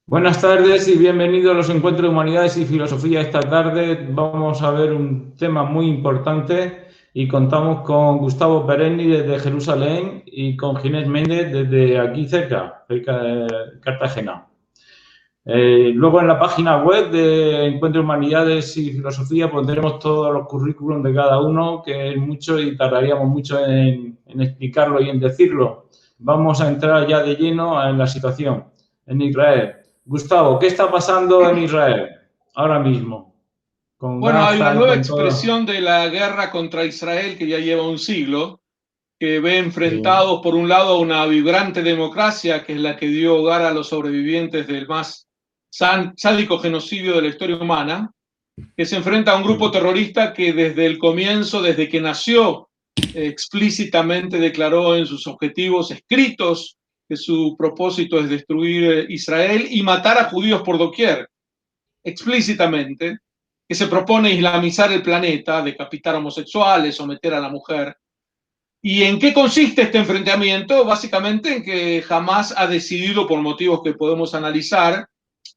Buenas tardes y bienvenidos a los encuentros de humanidades y filosofía. Esta tarde vamos a ver un tema muy importante y contamos con Gustavo Perenni desde Jerusalén y con Ginés Méndez desde aquí cerca de Cartagena. Luego en la página web de Encuentro de Humanidades y Filosofía pondremos todos los currículums de cada uno, que es mucho y tardaríamos mucho en explicarlo y en decirlo. Vamos a entrar ya de lleno en la situación en Israel. Gustavo, ¿qué está pasando en Israel ahora mismo? Con Bueno, hay una Gaza y nueva con todo. expresión de la guerra contra Israel que ya lleva un siglo, que ve Sí, enfrentados por un lado a una vibrante democracia, que es la que dio hogar a los sobrevivientes del más sádico genocidio de la historia humana, que se enfrenta a un grupo sí. terrorista que desde el comienzo, desde que nació, explícitamente declaró en sus objetivos escritos que su propósito es destruir Israel y matar a judíos por doquier, explícitamente, que se propone islamizar el planeta, decapitar homosexuales, someter a la mujer. ¿Y en qué consiste este enfrentamiento? Básicamente en que jamás ha decidido, por motivos que podemos analizar,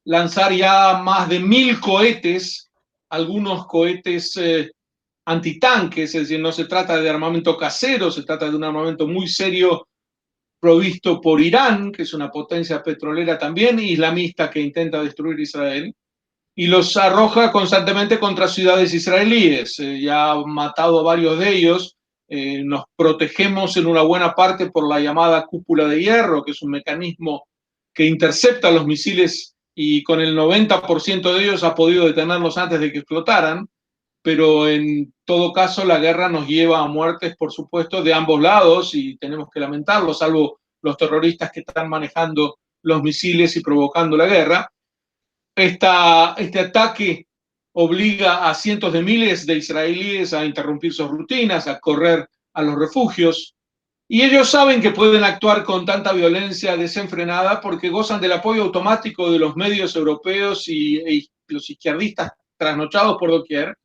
lanzar ya más de 1000 cohetes, algunos cohetes antitanques, es decir, no se trata de armamento casero, se trata de un armamento muy serio provisto por Irán, que es una potencia petrolera también islamista que intenta destruir Israel, y los arroja constantemente contra ciudades israelíes. Ya ha matado a varios de ellos. Nos protegemos en una buena parte por la llamada cúpula de hierro, que es un mecanismo que intercepta los misiles y con el 90% de ellos ha podido detenerlos antes de que explotaran, pero en todo caso la guerra nos lleva a muertes, por supuesto, de ambos lados y tenemos que lamentarlo, salvo los terroristas que están manejando los misiles y provocando la guerra. Este ataque obliga a cientos de miles de israelíes a interrumpir sus rutinas, a correr a los refugios, y ellos saben que pueden actuar con tanta violencia desenfrenada porque gozan del apoyo automático de los medios europeos y los izquierdistas trasnochados por doquier.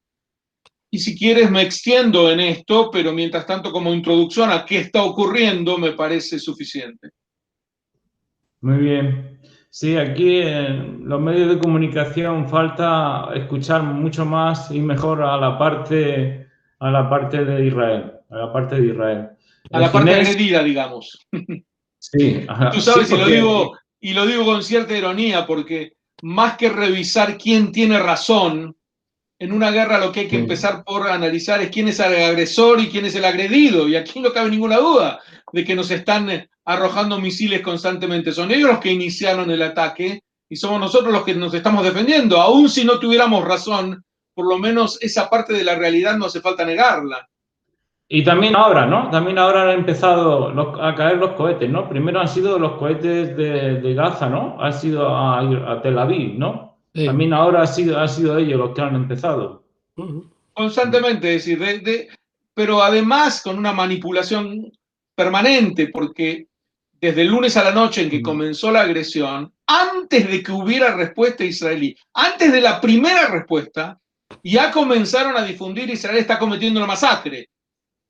Y si quieres me extiendo en esto, pero mientras tanto como introducción a qué está ocurriendo me parece suficiente. Muy bien. Sí, aquí en los medios de comunicación falta escuchar mucho más y mejor a la parte de Israel, a la parte de Israel. A la parte Ginés, agredida, digamos. sí, Tú ajá, sí, sabes, porque y lo digo con cierta ironía, porque más que revisar quién tiene razón, en una guerra lo que hay que sí, empezar por analizar es quién es el agresor y quién es el agredido. Y aquí no cabe ninguna duda de que nos están arrojando misiles constantemente. Son ellos los que iniciaron el ataque y somos nosotros los que nos estamos defendiendo. Aun si no tuviéramos razón, por lo menos esa parte de la realidad no hace falta negarla. y también ahora, ¿no? También ahora han empezado a caer los cohetes, ¿no? Primero han sido los cohetes de Gaza, ¿no? Ha sido a Tel Aviv, ¿no? Sí. También ahora ha sido ellos los que han empezado. Ujú. Constantemente, es decir, pero además con una manipulación permanente, porque desde el lunes a la noche en que comenzó la agresión, antes de que hubiera respuesta israelí, antes de la primera respuesta, ya comenzaron a difundir Israel está cometiendo una masacre.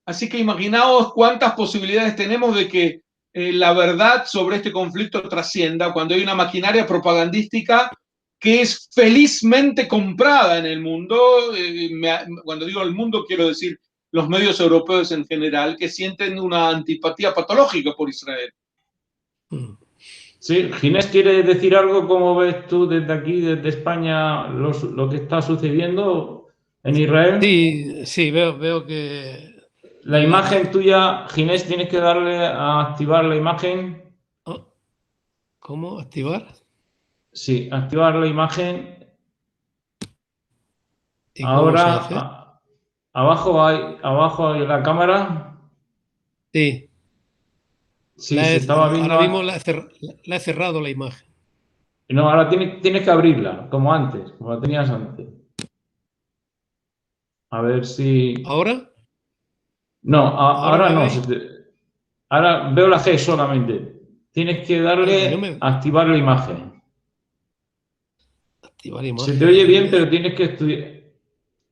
Así que imaginaos cuántas posibilidades tenemos de que la verdad sobre este conflicto trascienda cuando hay una maquinaria propagandística que es felizmente comprada en el mundo. Cuando digo el mundo quiero decir los medios europeos en general, que sienten una antipatía patológica por Israel. Mm. Sí, Ginés, ¿quiere decir algo? ¿Cómo ves tú desde aquí, desde España, lo que está sucediendo en Israel? Sí, sí, veo que La imagen el- tuya, Ginés, tienes que darle a activar la imagen. oh, ¿cómo activar? Sí, activar la imagen. ¿Y cómo Ahora, se hace? abajo hay la cámara. Sí, Sí, se estaba ahora viendo. mismo la he cerrado la imagen. No, ahora tienes que abrirla, como antes, como la tenías antes. A ver si. ¿Ahora? No, ¿Ahora ahora me no. veis? Ahora veo la G solamente. Tienes que Anda, y no darle me... a activar la imagen. Activar Se te oye bien, imagen. pero tienes que estudiar.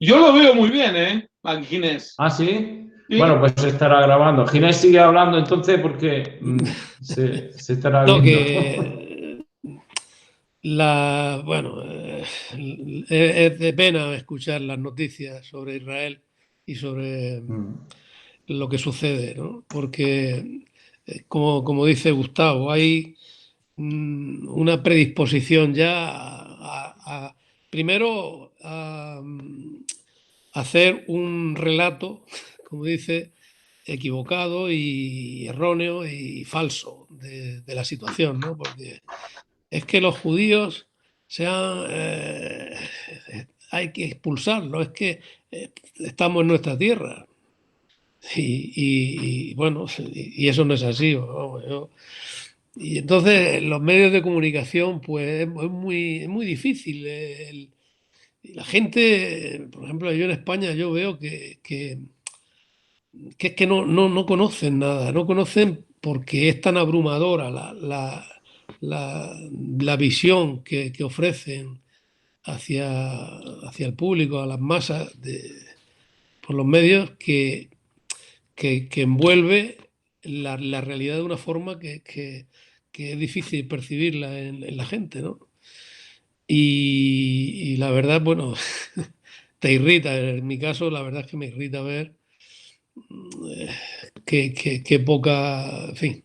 Yo lo veo muy bien, ¿eh? A Ginés. Ah, sí. Bueno, ¿Sí? pues se estará grabando. Ginés sigue hablando entonces porque se estará No, viendo. que Bueno, es de pena escuchar las noticias sobre Israel y sobre lo que sucede, ¿no? Porque, como dice Gustavo, hay una predisposición ya primero hacer un relato, como dice, equivocado y erróneo y falso de la situación, ¿no? Porque es que los judíos hay que expulsarlos, es que estamos en nuestra tierra. Bueno, y eso no es así. Y entonces los medios de comunicación, pues es muy difícil. La gente, por ejemplo, yo en España yo veo que es que no conocen nada, no conocen porque es tan abrumadora la visión que ofrecen hacia el público, a las masas, por los medios, que envuelve la realidad de una forma que es difícil percibirla en la gente, ¿no? Y la verdad, bueno, te irrita. En mi caso, la verdad es que me irrita ver que poca, en fin,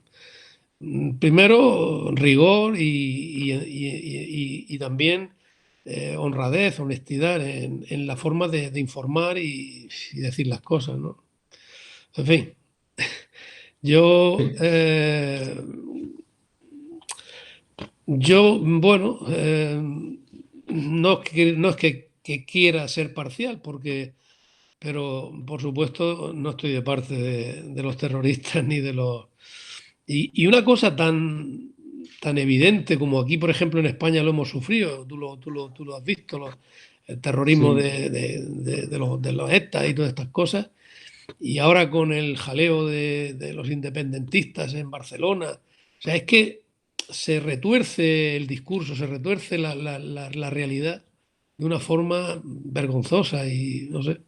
primero rigor y también honradez, honestidad en la forma de informar y decir las cosas, ¿no? En fin, yo, bueno, no es que quiera ser parcial, pero por supuesto no estoy de parte de los terroristas ni de los... Y una cosa tan evidente como aquí, por ejemplo, en España lo hemos sufrido, tú lo has visto, el terrorismo Sí. de los ETA y todas estas cosas, y ahora con el jaleo de los independentistas en Barcelona. O sea, es que se retuerce el discurso, se retuerce la realidad de una forma vergonzosa y no sé.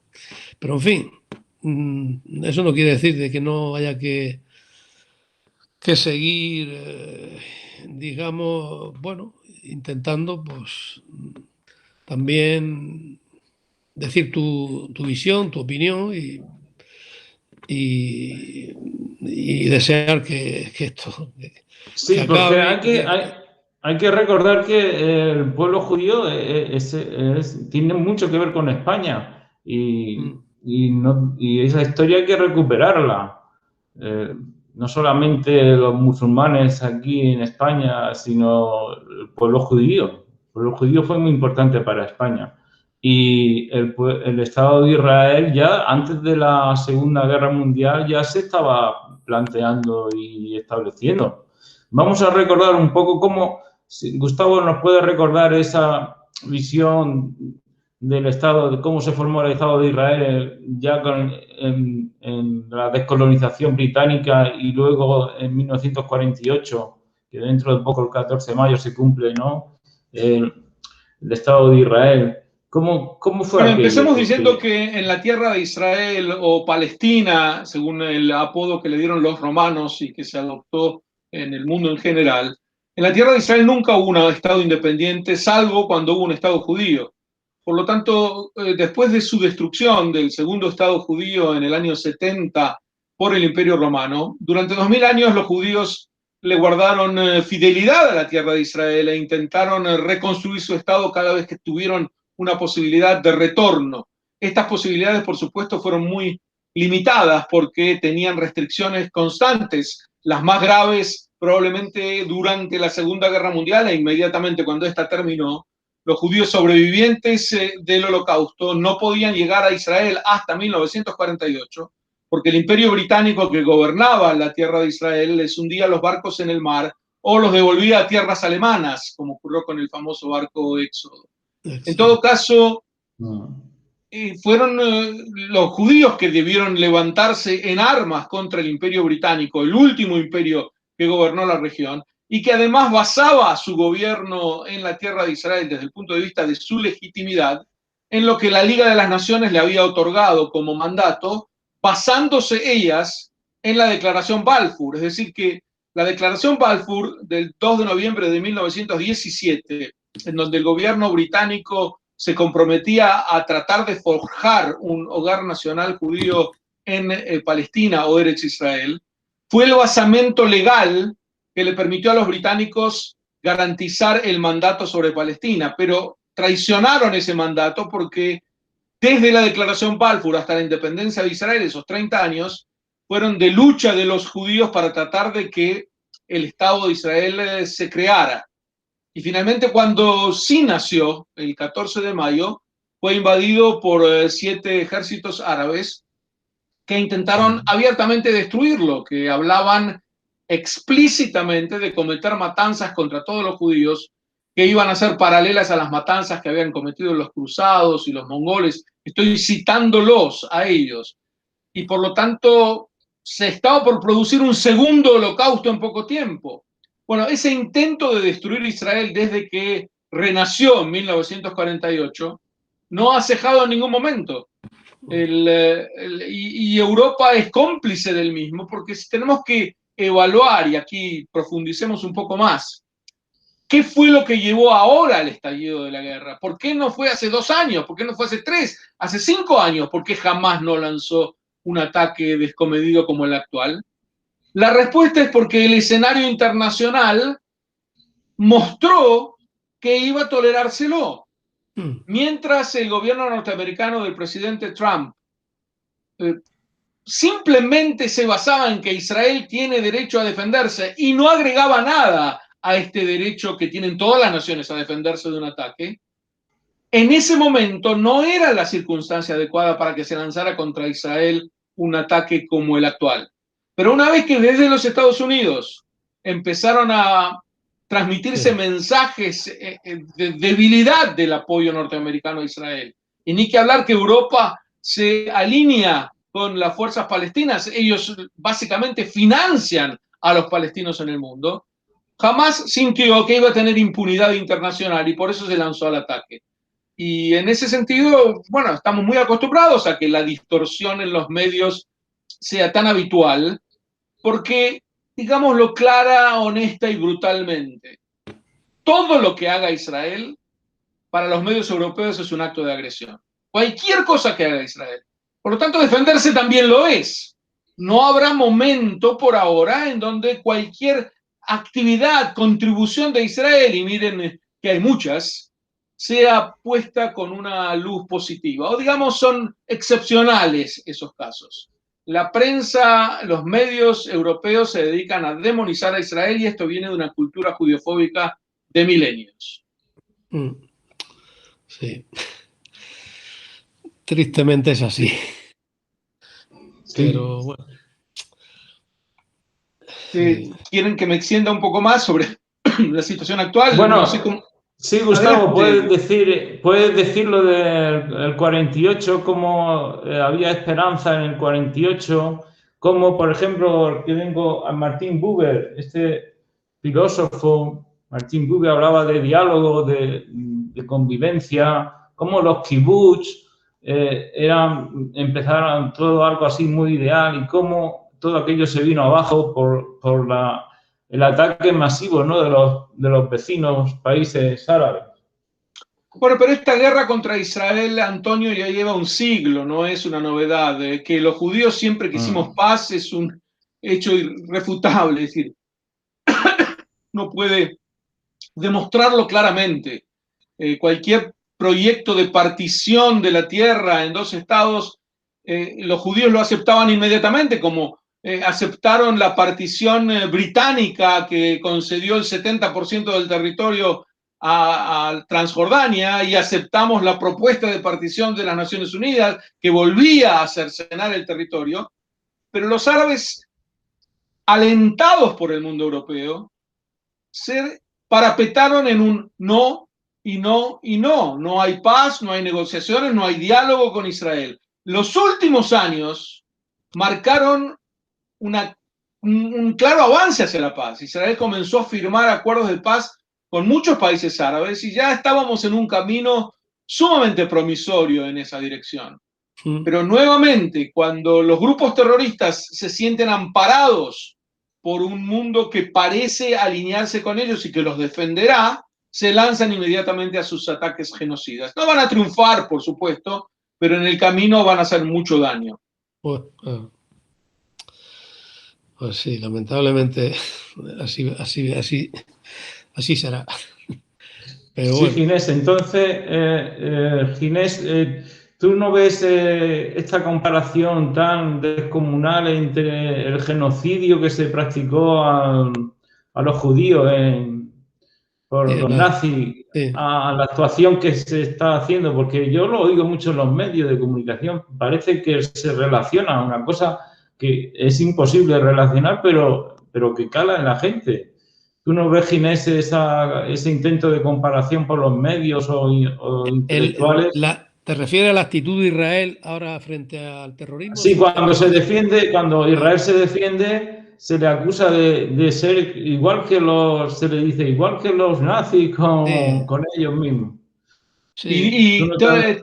Pero en fin, eso no quiere decir de que no haya que seguir, digamos, bueno, intentando pues también decir tu visión, tu opinión y desear que esto que Sí, porque acabe. hay que recordar que el pueblo judío tiene mucho que ver con España y esa historia hay que recuperarla. Eh, no solamente los musulmanes aquí en España, sino el pueblo judío. El pueblo judío fue muy importante para España. Y el Estado de Israel ya antes de la Segunda Guerra Mundial ya se estaba planteando y estableciendo. Vamos a recordar un poco cómo, si Gustavo nos puede recordar esa visión del Estado, de cómo se formó el Estado de Israel ya en la descolonización británica y luego en 1948, que dentro de poco, el 14 de mayo, se cumple, ¿no? El Estado de Israel. ¿Cómo fue Bueno, aquello? empecemos diciendo Porque que en la tierra de Israel o Palestina, según el apodo que le dieron los romanos y que se adoptó en el mundo en general, en la tierra de Israel nunca hubo un Estado independiente, salvo cuando hubo un Estado judío. Por lo tanto, después de su destrucción del segundo Estado judío en el año 70 por el Imperio Romano, durante 2000 años los judíos le guardaron fidelidad a la tierra de Israel e intentaron reconstruir su Estado cada vez que tuvieron una posibilidad de retorno. Estas posibilidades, por supuesto, fueron muy limitadas porque tenían restricciones constantes, las más graves probablemente durante la Segunda Guerra Mundial e inmediatamente cuando esta terminó. Los judíos sobrevivientes del Holocausto no podían llegar a Israel hasta 1948 porque el Imperio Británico que gobernaba la tierra de Israel les hundía los barcos en el mar o los devolvía a tierras alemanas, como ocurrió con el famoso barco Éxodo. En todo caso, fueron los judíos que debieron levantarse en armas contra el Imperio Británico, el último imperio que gobernó la región, y que además basaba su gobierno en la tierra de Israel desde el punto de vista de su legitimidad en lo que la Liga de las Naciones le había otorgado como mandato, basándose ellas en la Declaración Balfour. Es decir, que la Declaración Balfour del 2 de noviembre de 1917 en donde el gobierno británico se comprometía a tratar de forjar un hogar nacional judío en Palestina o Eretz Israel, fue el basamento legal que le permitió a los británicos garantizar el mandato sobre Palestina, pero traicionaron ese mandato porque desde la Declaración Balfour hasta la independencia de Israel, esos 30 años, fueron de lucha de los judíos para tratar de que el Estado de Israel se creara. Y finalmente, cuando sí nació, el 14 de mayo, fue invadido por 7 ejércitos árabes que intentaron abiertamente destruirlo, que hablaban explícitamente de cometer matanzas contra todos los judíos, que iban a ser paralelas a las matanzas que habían cometido los cruzados y los mongoles. Estoy citándolos a ellos. Y por lo tanto, se estaba por producir un segundo holocausto en poco tiempo. Bueno, ese intento de destruir Israel desde que renació en 1948 no ha cejado en ningún momento. Y Europa es cómplice del mismo, porque si tenemos que evaluar, y aquí profundicemos un poco más, ¿qué fue lo que llevó ahora al estallido de la guerra? ¿Por qué no fue hace 2 años? ¿Por qué no fue hace 3? ¿Hace 5 años? ¿Por qué jamás no lanzó un ataque descomedido como el actual? La respuesta es porque el escenario internacional mostró que iba a tolerárselo. Mientras el gobierno norteamericano del presidente Trump simplemente se basaba en que Israel tiene derecho a defenderse y no agregaba nada a este derecho que tienen todas las naciones a defenderse de un ataque, en ese momento no era la circunstancia adecuada para que se lanzara contra Israel un ataque como el actual. Pero una vez que desde los Estados Unidos empezaron a transmitirse mensajes de debilidad del apoyo norteamericano a Israel, y ni que hablar que Europa se alinea con las fuerzas palestinas, ellos básicamente financian a los palestinos en el mundo, jamás sintió que iba a tener impunidad internacional y por eso se lanzó al ataque. Y en ese sentido, bueno, estamos muy acostumbrados a que la distorsión en los medios sea tan habitual, porque, digámoslo clara, honesta y brutalmente, todo lo que haga Israel para los medios europeos es un acto de agresión. Cualquier cosa que haga Israel. Por lo tanto, defenderse también lo es. No habrá momento por ahora en donde cualquier actividad, contribución de Israel, y miren que hay muchas, sea puesta con una luz positiva. O digamos, son excepcionales esos casos. La prensa, los medios europeos se dedican a demonizar a Israel y esto viene de una cultura judiofóbica de milenios. Sí. Tristemente es así. Sí. Pero bueno. Sí. ¿Quieren que me extienda un poco más sobre la situación actual? Bueno, no sé cómo... Sí, Gustavo, Adelante. puedes decir lo del 48, cómo había esperanza en el 48, como por ejemplo, que vengo a Martin Buber, este filósofo, Martin Buber hablaba de diálogo, de convivencia, cómo los kibbutz empezaron todo algo así muy ideal y cómo todo aquello se vino abajo por el ataque masivo, ¿no?, de los vecinos países árabes. Bueno, pero esta guerra contra Israel, Antonio, ya lleva un siglo, no es una novedad. Que los judíos siempre quisimos paz es un hecho irrefutable, es decir, no puede demostrarlo claramente. Cualquier proyecto de partición de la tierra en 2 estados, los judíos lo aceptaban inmediatamente, como aceptaron la partición británica que concedió el 70% del territorio a Transjordania, y aceptamos la propuesta de partición de las Naciones Unidas que volvía a cercenar el territorio. Pero los árabes, alentados por el mundo europeo, se parapetaron en un no y no y no. No hay paz, no hay negociaciones, no hay diálogo con Israel. Los últimos años marcaron un claro avance hacia la paz. Israel comenzó a firmar acuerdos de paz con muchos países árabes y ya estábamos en un camino sumamente promisorio en esa dirección. Pero nuevamente, cuando los grupos terroristas se sienten amparados por un mundo que parece alinearse con ellos y que los defenderá, se lanzan inmediatamente a sus ataques genocidas. No van a triunfar, por supuesto, pero en el camino van a hacer mucho daño. Pues, pues sí, lamentablemente así será. Pero sí, bueno. Ginés, entonces, Ginés, ¿tú no ves esta comparación tan descomunal entre el genocidio que se practicó a los judíos por los nazis Sí. a la actuación que se está haciendo? Porque yo lo oigo mucho en los medios de comunicación, parece que se relaciona una cosa que es imposible relacionar, pero que cala en la gente. ¿Tú no ves, Ginés, ese intento de comparación por los medios o intelectuales? ¿Te refieres a la actitud de Israel ahora frente al terrorismo? Sí, cuando se defiende, cuando Israel se defiende, se le acusa de ser igual que se le dice igual que los nazis Sí, con ellos mismos. sí, Y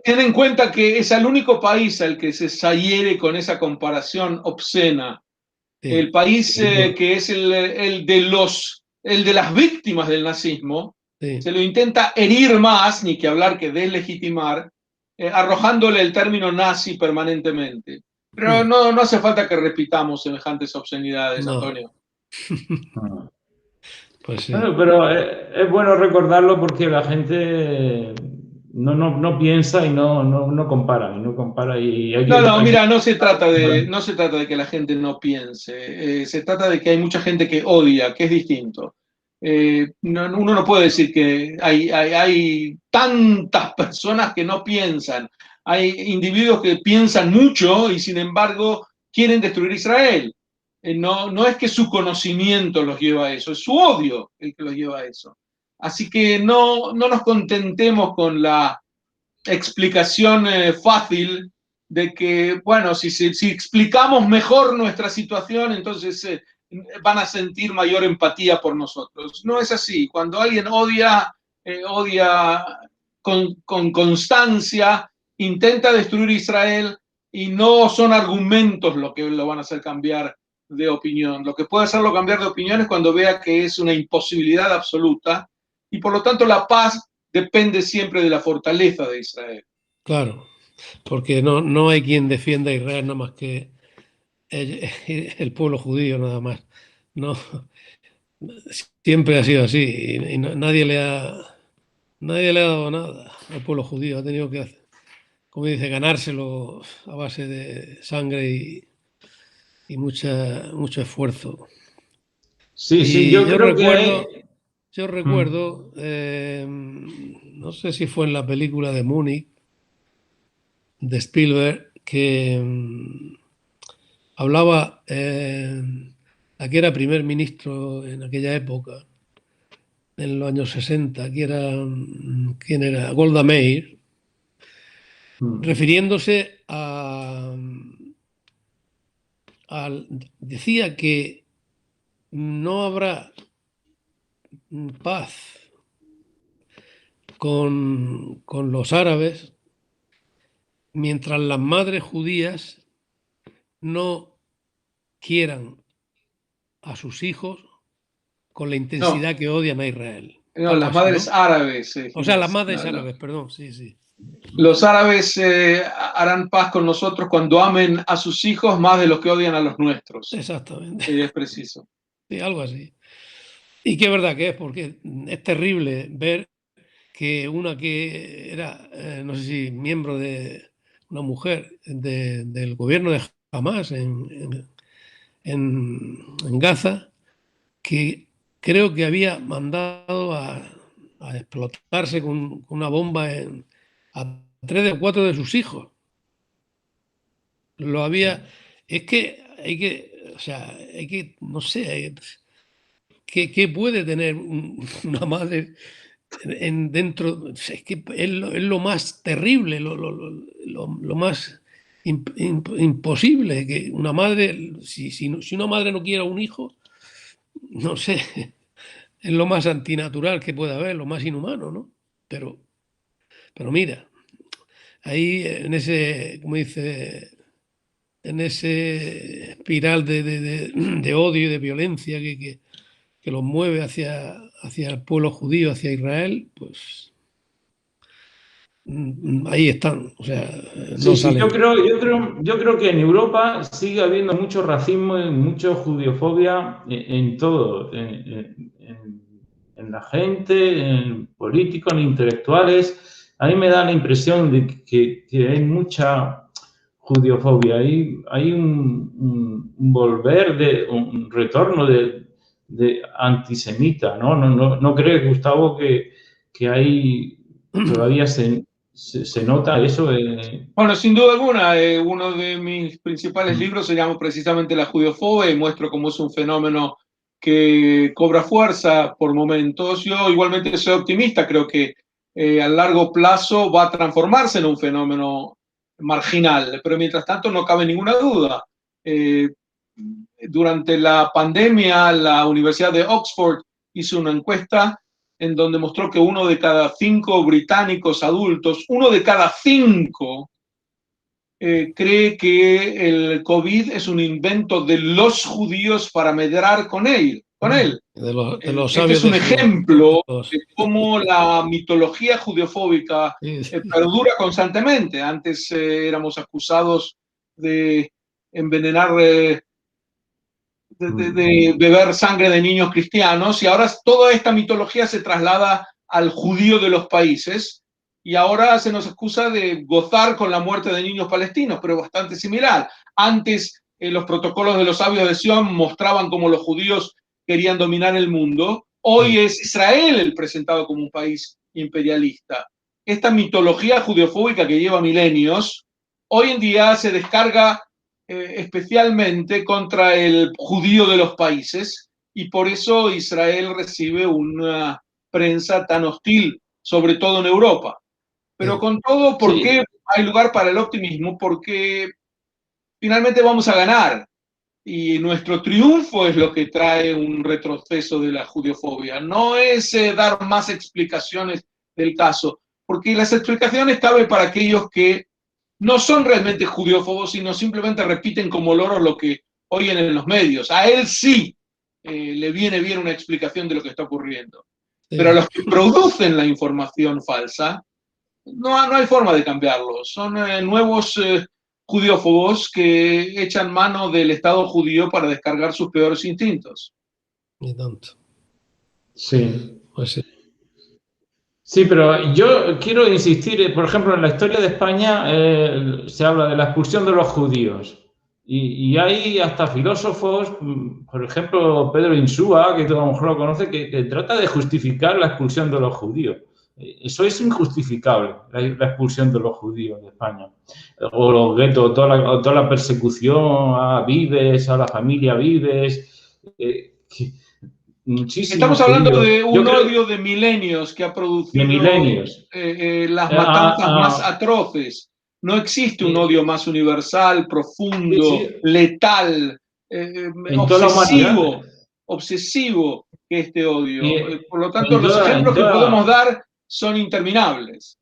ten en cuenta que es el único país al que se hiere con esa comparación obscena. sí, El país que es el de las víctimas del nazismo, sí. se lo intenta herir más, ni que hablar que deslegitimar, arrojándole el término nazi permanentemente. Pero no hace falta que repitamos semejantes obscenidades, No, Antonio. pues sí. Bueno, pero es bueno recordarlo porque la gente no piensa y no compara, y no compara y No, hay que... mira, no se trata de que la gente no piense, se trata de que hay mucha gente que odia, que es distinto. Uno no puede decir que hay tantas personas que no piensan, hay individuos que piensan mucho y sin embargo quieren destruir Israel. No es que su conocimiento los lleva a eso, es su odio el que los lleva a eso. Así que no nos contentemos con la explicación fácil de que, bueno, si explicamos mejor nuestra situación, entonces van a sentir mayor empatía por nosotros. No es así. Cuando alguien odia con constancia, intenta destruir Israel y no son argumentos lo que lo van a hacer cambiar de opinión. Lo que puede hacerlo cambiar de opinión es cuando vea que es una imposibilidad absoluta y por lo tanto la paz depende siempre de la fortaleza de Israel. Claro, porque no hay quien defienda a Israel nada más que el pueblo judío, nada más. No, siempre ha sido así y nadie le ha dado nada al pueblo judío. Ha tenido que hacer, como dice, ganárselo a base de sangre y mucho esfuerzo. Sí, Y yo creo que... yo recuerdo, no sé si fue en la película de Múnich, de Spielberg, que hablaba, la que era primer ministro en aquella época, en los años 60, que era, ¿quién era? Golda Meir, refiriéndose decía que no habrá paz con los árabes mientras las madres judías no quieran a sus hijos con la No, intensidad que odian a Israel. no, Algo las así, madres ¿no? árabes, O sea, las Ginés. madres No, no. árabes, perdón, sí, sí. Los árabes harán paz con nosotros cuando amen a sus hijos más de los que odian a los nuestros. Exactamente. Es preciso. Sí, algo así. Y qué verdad que es, porque es terrible ver que una que era, no sé si miembro de una mujer del gobierno de Hamas en Gaza, que creo que había mandado a explotarse con una bomba a 3 de 4 de sus hijos. Lo había. Es que hay que. O sea, hay que. No sé. ¿Qué puede tener una madre dentro? Es que es lo más terrible, lo más imposible. Que una madre. Si una madre no quiere a un hijo, no sé. Es lo más antinatural que puede haber, lo más inhumano, ¿no? Pero, pero mira, ahí en ese, como dice, en ese espiral de odio y de violencia los mueve hacia el pueblo judío, hacia Israel, pues ahí están. O sea, no salen. Yo creo que en Europa sigue habiendo mucho racismo y mucha judiofobia en todo, en la gente, en políticos, en intelectuales. A mí me da la impresión de que hay mucha judiofobia. Hay un volver, un retorno de antisemita, ¿no? ¿No crees, Gustavo, que hay todavía se nota eso? Bueno, sin duda alguna, uno de mis principales libros se llama precisamente La judiofobia y muestro cómo es un fenómeno que cobra fuerza por momentos. Yo igualmente soy optimista, creo que a largo plazo va a transformarse en un fenómeno marginal, pero mientras tanto no cabe ninguna duda. Durante la pandemia, la Universidad de Oxford hizo una encuesta en donde mostró que 1 de cada 5 británicos adultos, 1 de cada 5, cree que el COVID es un invento de los judíos para medrar con él. De los Este es sabios un de su- ejemplo de los- de cómo la mitología judeofóbica Sí, sí. perdura constantemente. Antes éramos acusados de envenenar, de beber sangre de niños cristianos, y ahora toda esta mitología se traslada al judío de los países, y ahora se nos acusa de gozar con la muerte de niños palestinos, pero bastante similar. Antes los protocolos de los sabios de Sion mostraban cómo los judíos querían dominar el mundo. Hoy es Israel el presentado como un país imperialista. Esta mitología judeofóbica que lleva milenios, hoy en día se descarga especialmente contra el judío de los países, y por eso Israel recibe una prensa tan hostil, sobre todo en Europa. Pero con todo, ¿por qué hay lugar para el optimismo? Porque finalmente vamos a ganar, y nuestro triunfo es lo que trae un retroceso de la judeofobia. No es dar más explicaciones del caso, porque las explicaciones caben para aquellos que no son realmente judeófobos, sino simplemente repiten como loros lo que oyen en los medios. A él sí le viene bien una explicación de lo que está ocurriendo. Sí. Pero a los que producen la información falsa, no hay forma de cambiarlos. Son nuevos judeófobos que echan mano del Estado judío para descargar sus peores instintos. Ni tanto. Sí. Pues sí. Sí, pero yo quiero insistir, por ejemplo, en la historia de España se habla de la expulsión de los judíos y hay hasta filósofos, por ejemplo, Pedro Insúa, que tú a lo mejor lo conoce, que trata de justificar la expulsión de los judíos. Eso es injustificable, la expulsión de los judíos de España. O los guetos, toda la persecución a Vives, a la familia Vives. Estamos hablando de un odio de milenios que ha producido las matanzas más atroces. No existe un odio más universal, profundo, letal, obsesivo que este odio. Por lo tanto, los ejemplos que podemos dar son interminables.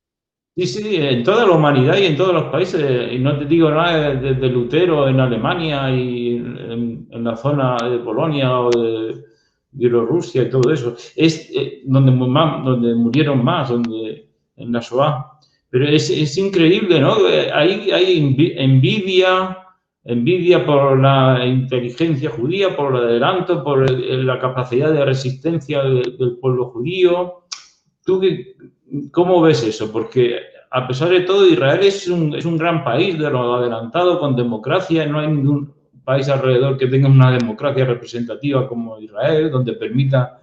Sí, en toda la humanidad y en todos los países. Y no te digo nada de Lutero en Alemania y en la zona de Polonia o de Bielorrusia y todo eso. Es donde murieron más, en la Shoah. Pero es increíble, ¿no? Hay envidia por la inteligencia judía, por el adelanto, por la capacidad de resistencia del pueblo judío. ¿Tú cómo ves eso? Porque a pesar de todo, Israel es un gran país de lo adelantado, con democracia. No hay ningún país alrededor que tenga una democracia representativa como Israel, donde permita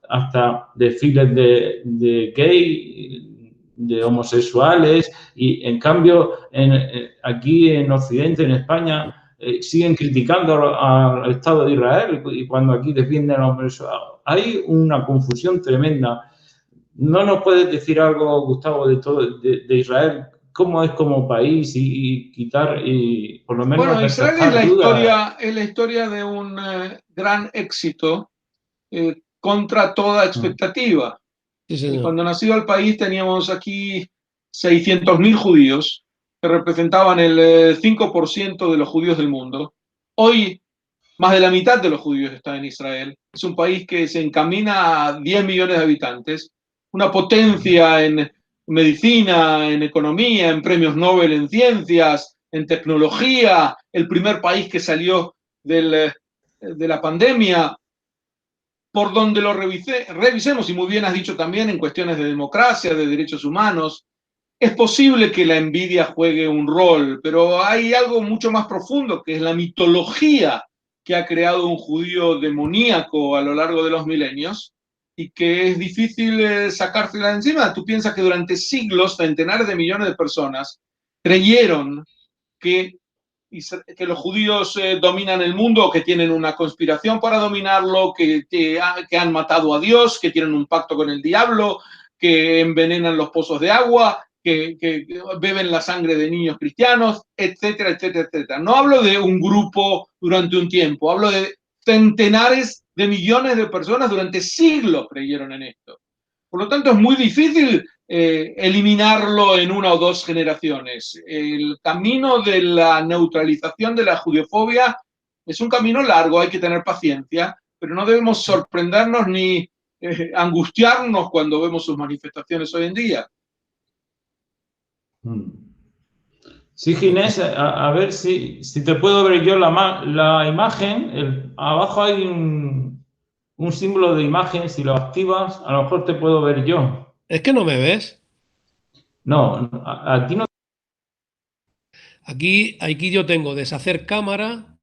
hasta desfiles de gay, de homosexuales, y en cambio aquí en Occidente, en España, siguen criticando al Estado de Israel, y cuando aquí defienden a los homosexuales. Hay una confusión tremenda. ¿No nos puedes decir algo, Gustavo, de Israel? ¿Cómo es como país y quitar, y por lo menos, bueno, Israel es la historia de un gran éxito contra toda expectativa. Sí, cuando nació el país teníamos aquí 600.000 judíos que representaban el 5% de los judíos del mundo. Hoy Más de la mitad de los judíos están en Israel. Es un país que se encamina a 10 millones de habitantes, una potencia en medicina, en economía, en premios Nobel en ciencias, en tecnología, el primer país que salió de la pandemia. Por donde lo revisemos, y muy bien has dicho también en cuestiones de democracia, de derechos humanos, es posible que la envidia juegue un rol, pero hay algo mucho más profundo, que es la mitología que ha creado un judío demoníaco a lo largo de los milenios y que es difícil sacársela de encima. Tú piensas que durante siglos, centenares de millones de personas creyeron que los judíos dominan el mundo, que tienen una conspiración para dominarlo, que han matado a Dios, que tienen un pacto con el diablo, que envenenan los pozos de agua, que beben la sangre de niños cristianos, etcétera, etcétera, etcétera. No hablo de un grupo durante un tiempo, hablo de centenares de millones de personas durante siglos creyeron en esto. Por lo tanto, es muy difícil eliminarlo en una o dos generaciones. El camino de la neutralización de la judeofobia es un camino largo, hay que tener paciencia, pero no debemos sorprendernos ni angustiarnos cuando vemos sus manifestaciones hoy en día. Sí, Ginés, a ver si te puedo ver yo la imagen. Abajo hay un símbolo de imagen, si lo activas, a lo mejor te puedo ver yo. ¿Es que no me ves? No, aquí no. Aquí yo tengo deshacer cámara.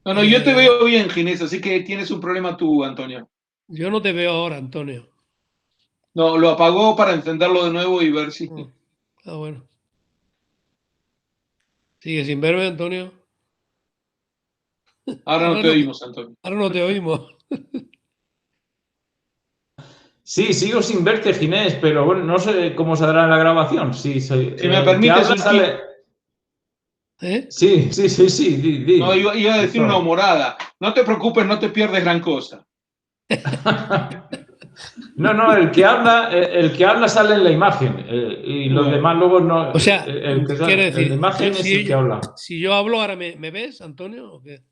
No, yo te veo bien, Ginés, así que tienes un problema tú, Antonio. Yo no te veo ahora, Antonio. No, lo apagó para encenderlo de nuevo y ver si... Bueno. ¿Sigue sin verme, Antonio? Ahora no te oímos, Antonio. Ahora no te oímos. Sí, sigo sin verte, Ginés, pero bueno, no sé cómo saldrá en la grabación. Si me permites un sale... ¿Eh? Sí. Di. No, iba a decir una humorada. No te preocupes, no te pierdes gran cosa. No, el que habla sale en la imagen y los demás luego no. O sea, quiero decir, en la imagen es el que habla. Si yo hablo, ¿ahora me ves, Antonio? ¿O qué?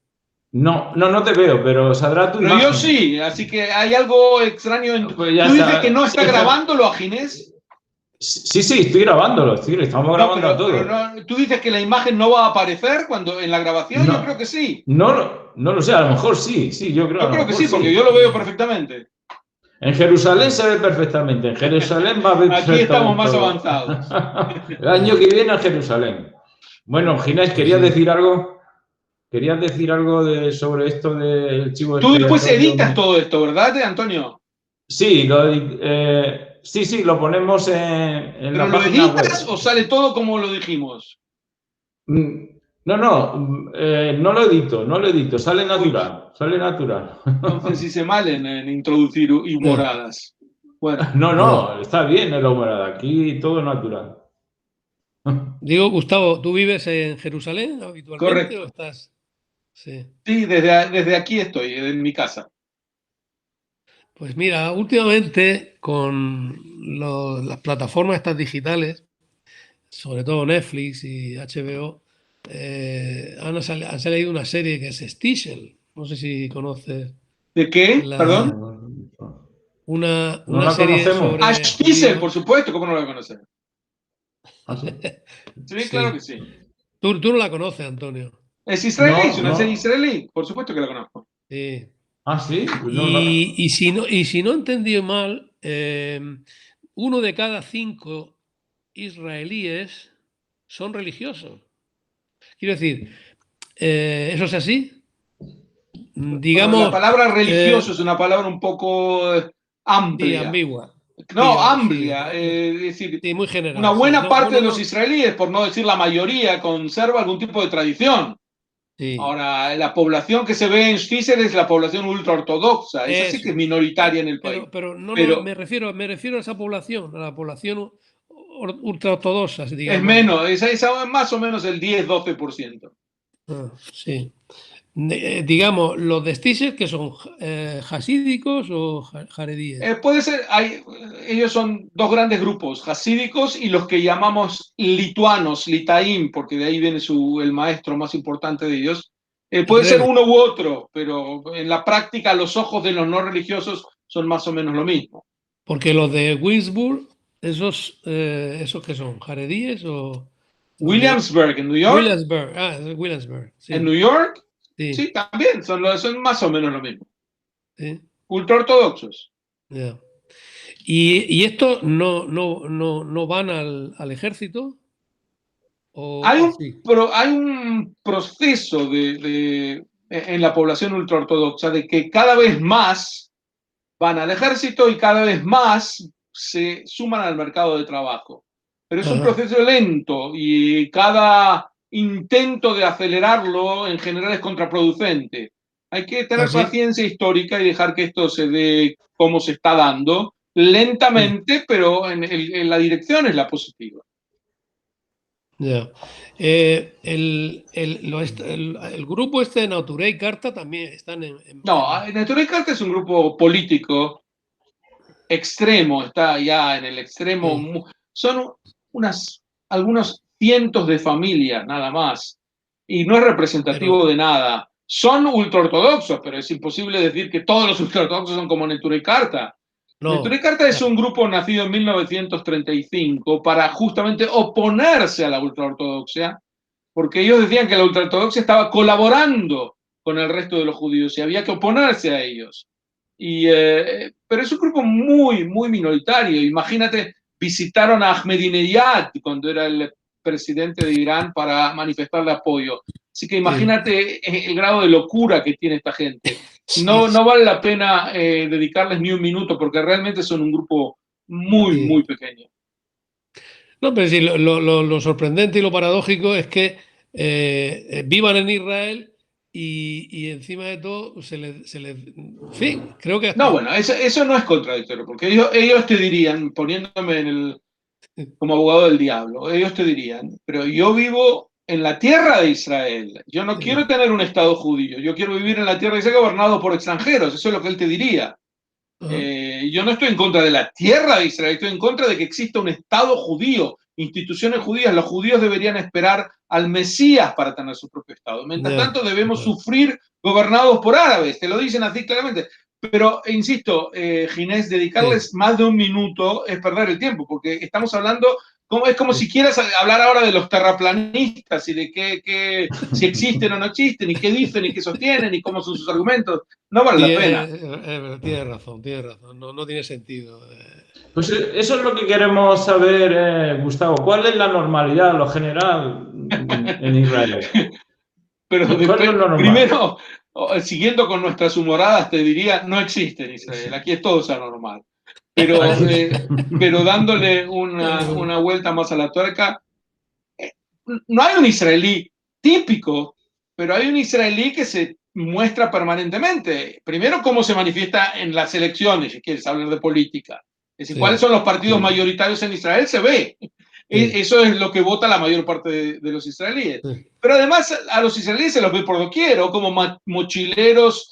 No te veo, pero saldrá tu imagen. Pero yo sí, así que hay algo extraño en... Pues ¿Tú dices que no está grabándolo a Ginés? Sí, estoy grabándolo, estamos grabando todo. ¿Tú dices que la imagen no va a aparecer cuando en la grabación? No, yo creo que sí. No lo sé, a lo mejor sí, yo creo. Yo creo que sí, porque yo lo veo perfectamente. En Jerusalén se ve perfectamente, en Jerusalén va a ver Aquí estamos más avanzados. El año que viene a Jerusalén. Bueno, Ginés, ¿querías decir algo? ¿Querías decir algo sobre esto del chivo expiatorio? Tú después editas todo esto, ¿verdad, Antonio? Sí, lo ponemos en la página web. ¿Pero lo editas o sale todo como lo dijimos? No lo edito, sale natural. Entonces hice mal en introducir humoradas. Bueno. No, está bien la humorada, aquí todo natural. Digo, Gustavo, ¿tú vives en Jerusalén habitualmente? Correcto. ¿O estás? Sí, desde aquí estoy, en mi casa. Pues mira, últimamente con las plataformas estas digitales, sobre todo Netflix y HBO, han salido una serie que es Stichel. No sé si conoces. ¿De qué? ¿Perdón? Una no serie sobre... Stichel, por supuesto, ¿cómo no la conoces? Sí, claro que sí. Tú no la conoces, Antonio. Es israelí, es una serie israelí, por supuesto que la conozco. Sí. Sí. Y si no he entendido mal, 1 de cada 5 israelíes son religiosos. Quiero decir, ¿eso es así? Digamos. La palabra religioso es una palabra un poco amplia. Sí, ambigua. No, amplia. Sí. Es decir, sí, muy general. Una buena parte de los israelíes, por no decir la mayoría, conserva algún tipo de tradición. Sí. Ahora, la población que se ve en Stichel es la población ultraortodoxa. Esa sí que es minoritaria en el país. Pero me refiero a esa población, a la población ultraortodoxa, digamos. Es menos, es más o menos el 10-12%. Sí. Digamos, los de Stichel, que son hasídicos o jaredíes. Puede ser, ellos son dos grandes grupos, hasídicos y los que llamamos lituanos, litaim, porque de ahí viene el maestro más importante de ellos, Puede ser uno u otro, pero en la práctica a los ojos de los no religiosos son más o menos lo mismo. Porque los de Williamsburg, esos que son, ¿jaredíes o...? Williamsburg, en New York. Williamsburg, Williamsburg, sí. En New York, sí, sí también, son más o menos lo mismo. Sí. Ultraortodoxos. Yeah. ¿Y estos no van al ejército? Hay Sí? un proceso en la población ultraortodoxa de que cada vez más van al ejército y cada vez más se suman al mercado de trabajo. Pero es un proceso lento y cada intento de acelerarlo en general es contraproducente. Hay que tener paciencia histórica y dejar que esto se dé como se está dando, lentamente, pero en la dirección es la positiva. Yeah. El grupo este de Naturey y Carta también están No, Naturey y Carta es un grupo político extremo, está ya en el extremo. Son algunos cientos de familias nada más, y no es representativo de nada. Son ultraortodoxos, pero es imposible decir que todos los ultraortodoxos son como Neturei Karta. Neturei Karta es un grupo nacido en 1935 para justamente oponerse a la ultraortodoxia, porque ellos decían que la ultraortodoxia estaba colaborando con el resto de los judíos y había que oponerse a ellos. Pero es un grupo muy, muy minoritario. Imagínate, visitaron a Ahmadinejad cuando era el presidente de Irán para manifestarle apoyo. Así que imagínate el grado de locura que tiene esta gente. No vale la pena dedicarles ni un minuto porque realmente son un grupo muy, muy pequeño. No, pero sí, lo sorprendente y lo paradójico es que vivan en Israel y encima de todo se les... En fin, creo que... No, bueno, eso no es contradictorio, porque ellos te dirían, poniéndome como abogado del diablo, ellos te dirían, pero yo vivo en la tierra de Israel, yo no quiero tener un Estado judío, yo quiero vivir en la tierra de Israel gobernado por extranjeros, eso es lo que él te diría. Yo no estoy en contra de la tierra de Israel, estoy en contra de que exista un Estado judío, instituciones judías. Los judíos deberían esperar al Mesías para tener su propio Estado. Mientras tanto, debemos sufrir gobernados por árabes, te lo dicen así claramente. Pero, insisto, Ginés, dedicarles más de un minuto es perder el tiempo, porque estamos hablando, es como si quieras hablar ahora de los terraplanistas y de si existen o no existen, y qué dicen y qué sostienen y cómo son sus argumentos. No vale la pena. Tienes razón, no tiene sentido. Pues eso es lo que queremos saber, Gustavo. ¿Cuál es la normalidad, lo general en Israel? Pero primero, siguiendo con nuestras humoradas, te diría, no existe en Israel, aquí es todo anormal. Pero dándole una vuelta más a la tuerca, no hay un israelí típico, pero hay un israelí que se muestra permanentemente. Primero, cómo se manifiesta en las elecciones, si quieres hablar de política. Es decir, cuáles son los partidos mayoritarios en Israel, se ve. Eso es lo que vota la mayor parte de los israelíes. Pero además a los israelíes se los ve por doquier, o como mochileros,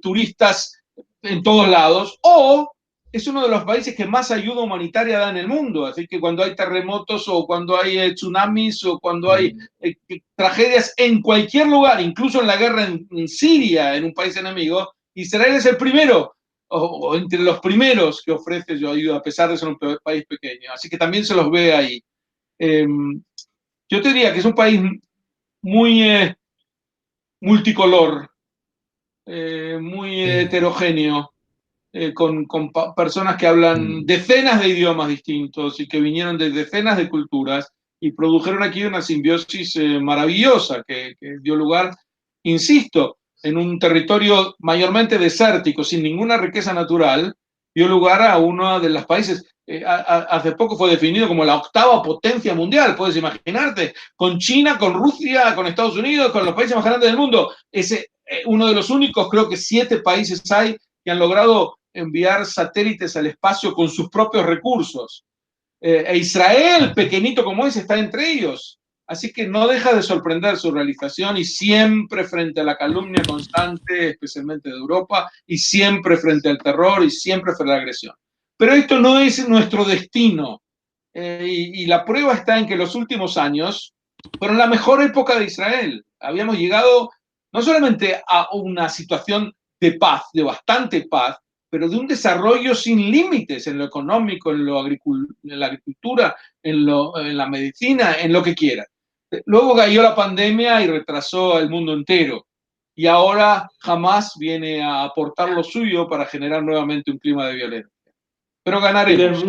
turistas en todos lados, o es uno de los países que más ayuda humanitaria da en el mundo. Así que cuando hay terremotos o cuando hay tsunamis o cuando hay tragedias en cualquier lugar, incluso en la guerra en Siria, en un país enemigo, Israel es el primero o entre los primeros que ofrece yo ayuda, a pesar de ser un país pequeño. Así que también se los ve ahí. Yo te diría que es un país muy multicolor, muy heterogéneo, con personas que hablan decenas de idiomas distintos y que vinieron de decenas de culturas y produjeron aquí una simbiosis maravillosa que dio lugar, insisto, en un territorio mayormente desértico, sin ninguna riqueza natural, dio lugar a uno de los países, hace poco fue definido como la 8ª potencia mundial, puedes imaginarte, con China, con Rusia, con Estados Unidos, con los países más grandes del mundo. Uno de los únicos, creo que 7 países hay que han logrado enviar satélites al espacio con sus propios recursos. Israel, pequeñito como es, está entre ellos. Así que no deja de sorprender su realización y siempre frente a la calumnia constante, especialmente de Europa, y siempre frente al terror y siempre frente a la agresión. Pero esto no es nuestro destino. Y la prueba está en que en los últimos años Fueron la mejor época de Israel. Habíamos llegado no solamente a una situación de paz, de bastante paz, pero de un desarrollo sin límites en lo económico, en la agricultura, en la medicina, en lo que quiera. Luego cayó la pandemia y retrasó al mundo entero. Y ahora Hamas viene a aportar lo suyo para generar nuevamente un clima de violencia. Pero Y ganaremos.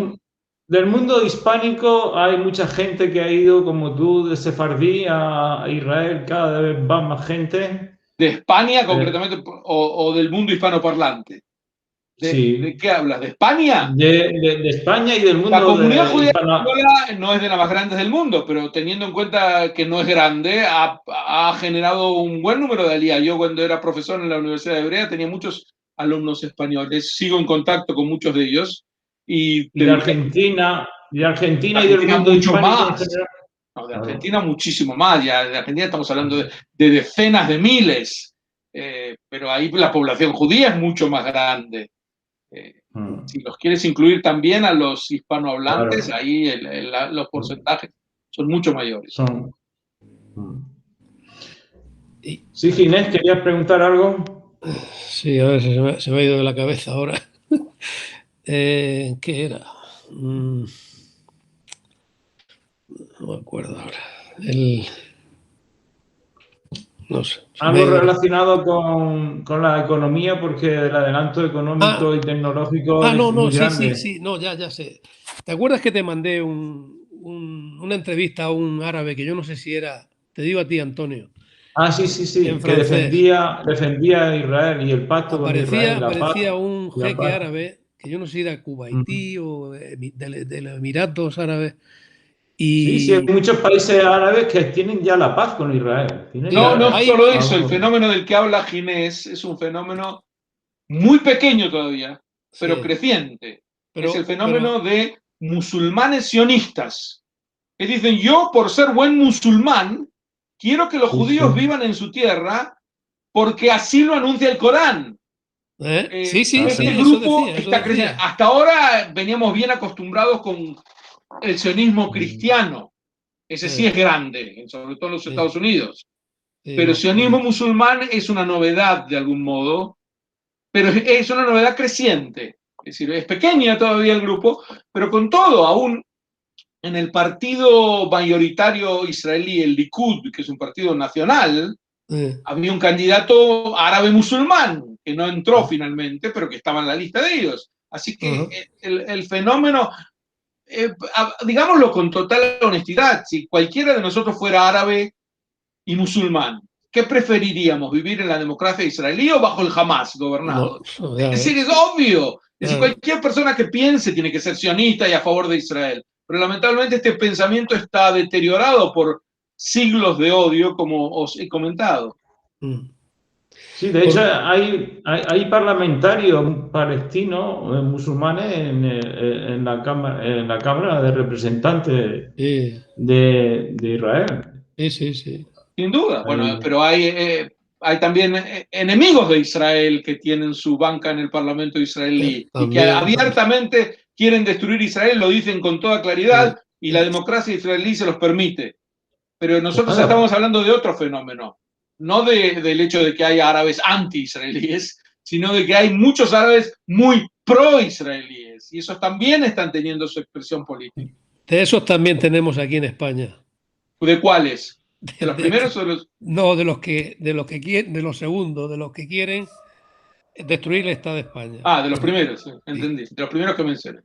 del mundo hispánico hay mucha gente que ha ido, como tú, de Sefardí a Israel, cada vez va más gente. ¿De España concretamente o del mundo hispanoparlante? ¿De Sí, qué hablas? ¿De España? de España y del La mundo comunidad judía hispano. española no es de las más grandes del mundo, pero teniendo en cuenta que no es grande, ha generado un buen número de alías. Yo cuando era profesor en la Universidad de Hebrea tenía muchos alumnos españoles, sigo en contacto con muchos de ellos y Y te de diría, Argentina, y del Argentina mundo mucho hispánico en más. general. No, de Claro. Argentina muchísimo más, ya de Argentina estamos hablando de decenas de miles, pero ahí la población judía es mucho más grande. Si los quieres incluir también a los hispanohablantes, Claro. ahí los porcentajes son mucho mayores. Son. Sí, Ginés, ¿querías preguntar algo? Sí, a ver, se me ha ido de la cabeza ahora. ¿Qué era? No me acuerdo ahora. No sé, se me ha Algo ido. relacionado con la economía, porque el adelanto económico Ah, y tecnológico no, es no, muy sí, sí, grande. sí, no, ya sé. ¿Te acuerdas que te mandé una entrevista a un árabe que yo no sé si era, te digo a ti, Antonio, Ah, sí, sí, en sí, que francés? defendía a Israel y el pacto con Israel, la paz Aparecía un y la jeque paz. árabe, que yo no sé si era Mm. kuwaití o de los Emiratos Árabes, Sí, sí, hay y muchos países árabes que tienen ya la paz con Israel. Tienen No, sí, no ya solo eso, el algo. fenómeno del que habla Ginés es un fenómeno muy pequeño todavía, pero sí, creciente. Es el pero fenómeno de musulmanes sionistas, que dicen, yo por ser buen musulmán, quiero que los Sí, sí. judíos vivan en su tierra porque así lo anuncia el Corán. sí, sí, Este sí, grupo eso está creciendo. decía. Hasta ahora veníamos bien acostumbrados con el sionismo cristiano. Ese sí es grande, sobre todo en los Sí, Estados Unidos. sí, Pero el no, sionismo musulmán es una novedad de algún modo, pero es una novedad creciente. Es decir, es pequeña todavía el grupo, pero con todo, aún en el partido mayoritario israelí, el Likud, que es un partido nacional, había un candidato árabe musulmán que no entró finalmente, pero que estaba en la lista de ellos. Así que el fenómeno, digámoslo con total honestidad, si cualquiera de nosotros fuera árabe y musulmán, ¿qué preferiríamos? ¿Vivir en la democracia israelí o bajo el Hamas no, gobernado? ya Es decir, es ves. obvio. Es decir, cualquier persona que piense tiene que ser sionista y a favor de Israel. Pero lamentablemente este pensamiento está deteriorado por siglos de odio, como os he comentado. Sí, de hecho hay parlamentarios palestinos, musulmanes, en la Cámara de Representantes Sí, de Israel. sí, sí, sí. Sin duda. Bueno, Hay- pero hay también enemigos de Israel que tienen su banca en el Parlamento israelí y que También. abiertamente quieren destruir Israel, lo dicen con toda claridad y la democracia israelí se los permite. Pero nosotros Bueno, estamos hablando de otro fenómeno, no del hecho de que hay árabes anti-israelíes, sino de que hay muchos árabes muy pro-israelíes y esos también están teniendo su expresión política. De esos también tenemos aquí en España. ¿De cuáles? ¿De los De primeros o de los...? no, de los que quieren, de los segundos, de los que quieren destruir el Estado de España. De los primeros, sí, Sí. entendí. De los primeros que mencioné.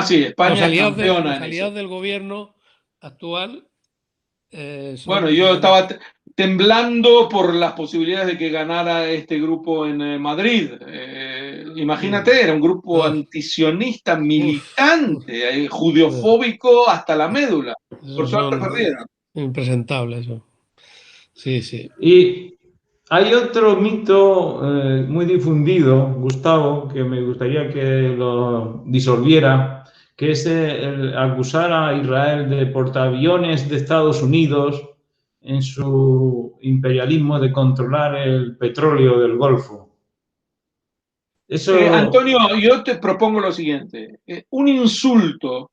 Sí, España es campeona Los en eso. aliados del gobierno actual Bueno, son yo de los. estaba temblando por las posibilidades de que ganara este grupo en Madrid. Imagínate, era un grupo Ah, antisionista, uf, uf, militante, ah, judiofóbico hasta la médula. Por esos suerte son perdieron. impresentables. Eso. Sí, sí. y hay otro mito muy difundido, Gustavo, que me gustaría que lo disolviera, que es el acusar a Israel de portaaviones de Estados Unidos en su imperialismo de controlar el petróleo del Golfo. Eso, Antonio, yo te propongo lo siguiente. Un insulto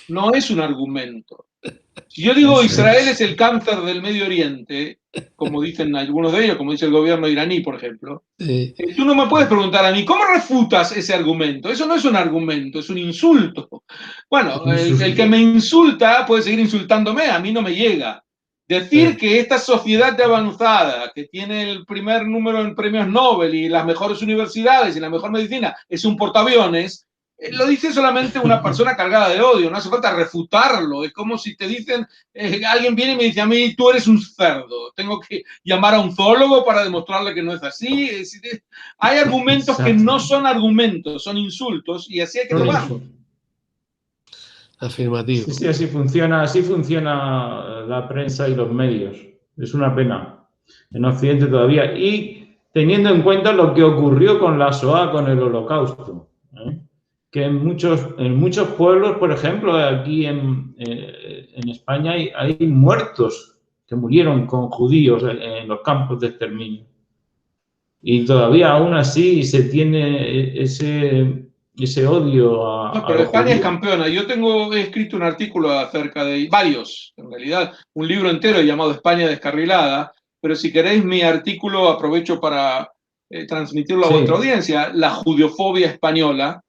no es un argumento. Si yo digo Israel es el cáncer del Medio Oriente, como dicen algunos de ellos, como dice el gobierno iraní, por ejemplo, tú no me puedes preguntar a mí, ¿cómo refutas ese argumento? Eso no es un argumento, es un insulto. Bueno, el que me insulta puede seguir insultándome, a mí no me llega. Decir que esta sociedad de avanzada, que tiene el primer número en premios Nobel y las mejores universidades y la mejor medicina, es un portaaviones, lo dice solamente una persona cargada de odio, no hace falta refutarlo. Es como si te dicen, alguien viene y me dice a mí, tú eres un cerdo, tengo que llamar a un zoólogo para demostrarle que no es así. Hay argumentos que no son argumentos, son insultos, y así hay que tomarlo. Afirmativo. Sí, así funciona la prensa y los medios. Es una pena en Occidente todavía. Y teniendo en cuenta lo que ocurrió con la Shoah, con el Holocausto, que en muchos pueblos, por ejemplo, aquí en España hay muertos que murieron con judíos en los campos de exterminio. Y todavía aún así se tiene ese odio a No, pero los España es judíos. campeona. He escrito un artículo acerca de varios, en realidad, un libro entero llamado España descarrilada, pero si queréis mi artículo aprovecho para transmitirlo a vuestra audiencia. La judiofobia española,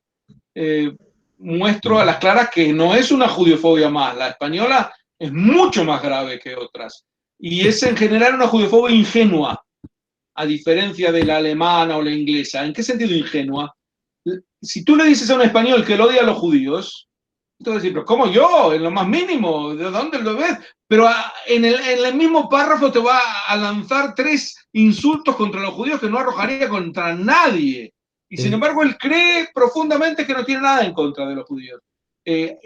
muestro a las claras que no es una judiofobia más, la española es mucho más grave que otras, y es en general una judiofobia ingenua, a diferencia de la alemana o la inglesa. ¿En qué sentido ingenua? Si tú le dices a un español que él odia a los judíos, entonces decir, pero ¿cómo yo? En lo más mínimo, ¿de dónde lo ves? Pero en el mismo párrafo te va a lanzar 3 insultos contra los judíos que no arrojaría contra nadie. Y sin embargo, él cree profundamente que no tiene nada en contra de los judíos.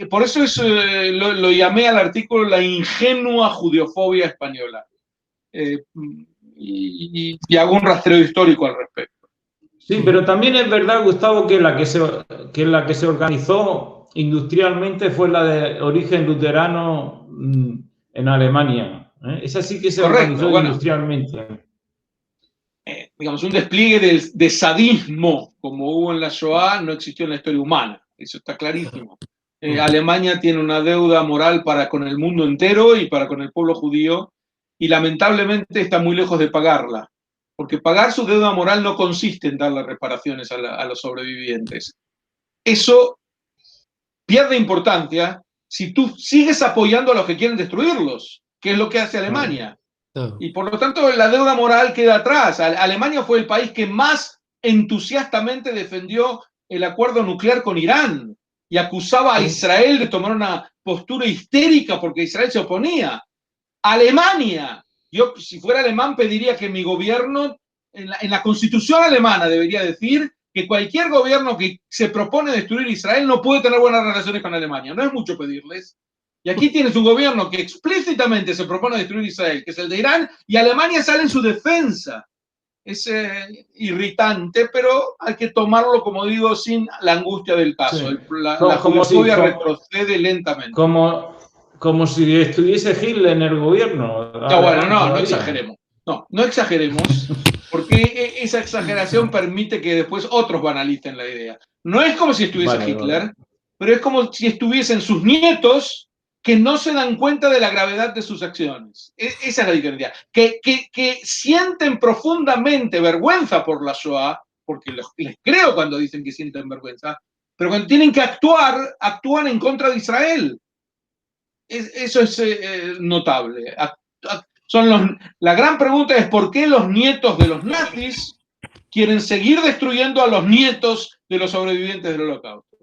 Por eso lo llamé al artículo la ingenua judiofobia española. Y hago un rastreo histórico al respecto. Sí, pero también es verdad, Gustavo, que la que se organizó industrialmente fue la de origen luterano en Alemania. Esa sí que se organizó industrialmente. Digamos, un despliegue de sadismo como hubo en la Shoah no existió en la historia humana. Eso está clarísimo. Alemania tiene una deuda moral para con el mundo entero y para con el pueblo judío, y lamentablemente está muy lejos de pagarla. Porque pagar su deuda moral no consiste en darle reparaciones a los sobrevivientes. Eso pierde importancia si tú sigues apoyando a los que quieren destruirlos, que es lo que hace Alemania. Y por lo tanto la deuda moral queda atrás. Alemania fue el país que más entusiastamente defendió el acuerdo nuclear con Irán y acusaba a Israel de tomar una postura histérica porque Israel se oponía. Alemania, yo si fuera alemán pediría que mi gobierno, en la constitución alemana debería decir que cualquier gobierno que se propone destruir Israel no puede tener buenas relaciones con Alemania. No es mucho pedirles. Y aquí tienes un gobierno que explícitamente se propone destruir Israel, que es el de Irán, y Alemania sale en su defensa. Es irritante, pero hay que tomarlo, como digo, sin la angustia del caso. Sí. La judefobia retrocede lentamente. Como si estuviese Hitler en el gobierno. No, bueno, no exageremos. No exageremos, porque esa exageración permite que después otros banalicen la idea. No es como si estuviese Hitler, pero es como si estuviesen sus nietos que no se dan cuenta de la gravedad de sus acciones. Esa es la diferencia. Que sienten profundamente vergüenza por la Shoah, porque les creo cuando dicen que sienten vergüenza, pero cuando tienen que actuar, actúan en contra de Israel. Eso es notable. La gran pregunta es por qué los nietos de los nazis quieren seguir destruyendo a los nietos de los sobrevivientes del Holocausto.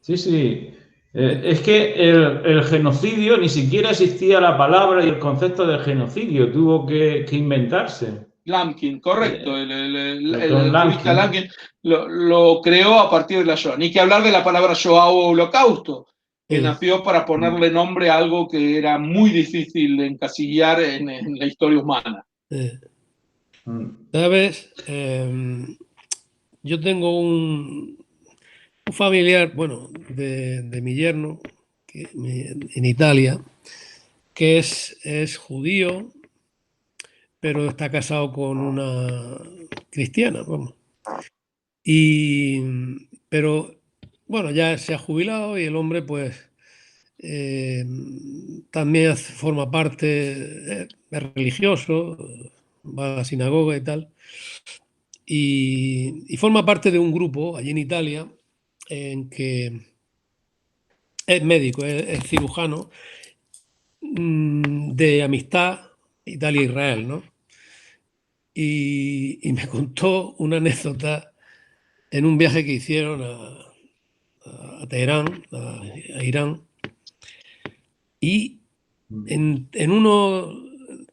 Sí. Es que el genocidio, ni siquiera existía la palabra y el concepto de genocidio, tuvo que inventarse. Lamkin, correcto. El jurista Lamkin lo creó a partir de la Shoah. Ni que hablar de la palabra Shoah o Holocausto, que nació para ponerle nombre a algo que era muy difícil de encasillar en la historia humana. ¿Sabes? Yo tengo un familiar, bueno, de mi yerno, en Italia, que es judío, pero está casado con una cristiana, vamos. Pero bueno, ya se ha jubilado y el hombre pues también forma parte, es religioso, va a la sinagoga y tal, y forma parte de un grupo allí en Italia en que es médico, es cirujano, de amistad Italia-Israel, ¿no? Y me contó una anécdota en un viaje que hicieron a Teherán, a Irán, y en uno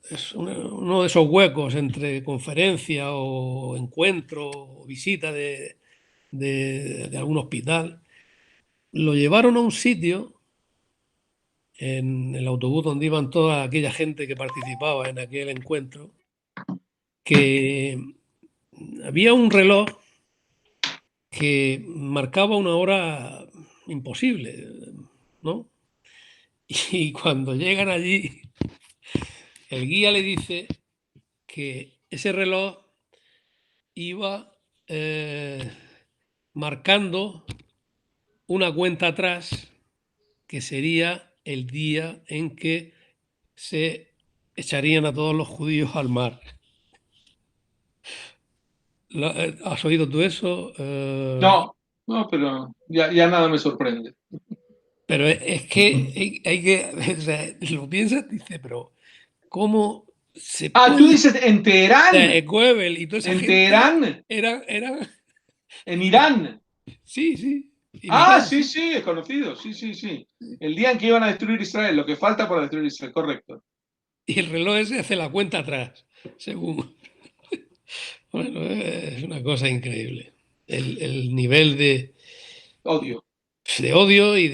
de esos huecos entre conferencia o encuentro o visita de algún hospital, lo llevaron a un sitio en el autobús donde iban toda aquella gente que participaba en aquel encuentro, que había un reloj que marcaba una hora imposible, ¿no? Y cuando llegan allí, el guía le dice que ese reloj iba marcando una cuenta atrás, que sería el día en que se echarían a todos los judíos al mar. ¿Has oído tú eso? No, no, pero ya nada me sorprende. Pero es que hay que, o sea, lo piensas, dice, pero ¿cómo se Ah, tú puede? dices en Teherán, Goebbels y toda esa en gente Teherán, eran, en Irán. sí, sí, en Ah, Irán, sí, sí. sí, es conocido, sí, sí, sí. El día en que iban a destruir Israel, lo que falta para destruir Israel, correcto. Y el reloj ese hace la cuenta atrás, según. Bueno, es una cosa increíble. El nivel Odio. de odio y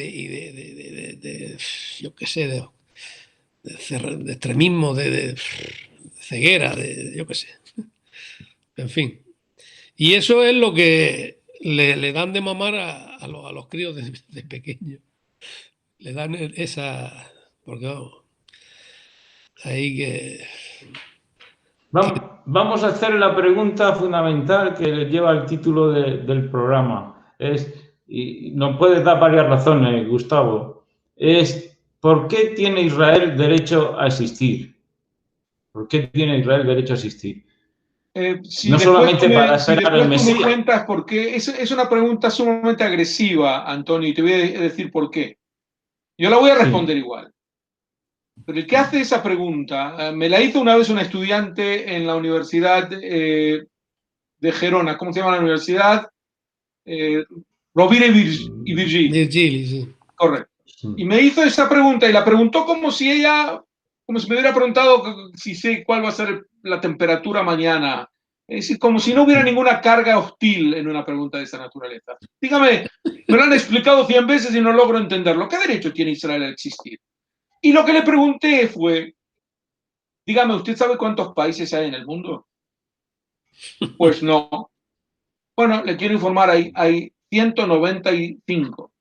yo qué sé, de extremismo, de ceguera, yo qué sé. En fin. Y eso es lo que le dan de mamar a los críos de pequeños. Le dan esa. Porque vamos, ahí Vamos a hacer la pregunta fundamental que lleva el título del programa. Y nos puedes dar varias razones, Gustavo. ¿Por qué tiene Israel derecho a existir? ¿Por qué tiene Israel derecho a existir? No solamente para Si esperar el después tú me Mesías. cuentas por qué, es una pregunta sumamente agresiva, Antonio, y te voy a decir por qué. Yo la voy a Sí. responder igual. Pero el que hace esa pregunta, me la hizo una vez un estudiante en la Universidad de Gerona. ¿Cómo se llama la universidad? Rovira y Virgili. Virgili, sí. Correcto. Y me hizo esa pregunta y la preguntó como si me hubiera preguntado si sé cuál va a ser la temperatura mañana. Es decir, como si no hubiera ninguna carga hostil en una pregunta de esa naturaleza. Dígame, me lo han explicado 100 veces y no logro entenderlo. ¿Qué derecho tiene Israel a existir? Y lo que le pregunté fue, dígame, ¿usted sabe cuántos países hay en el mundo? Pues no. Bueno, le quiero informar, hay 195.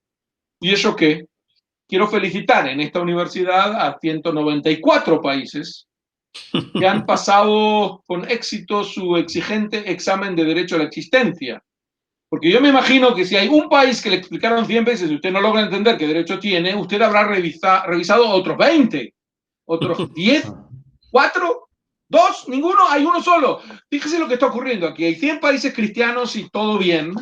¿Y eso qué? Quiero felicitar en esta universidad a 194 países que han pasado con éxito su exigente examen de derecho a la existencia. Porque yo me imagino que si hay un país que le explicaron 100 veces y usted no logra entender qué derecho tiene, usted habrá revisado otros 20, otros 10, 4, 2, ninguno, hay uno solo. Fíjese lo que está ocurriendo aquí. Hay 100 países cristianos y todo bien.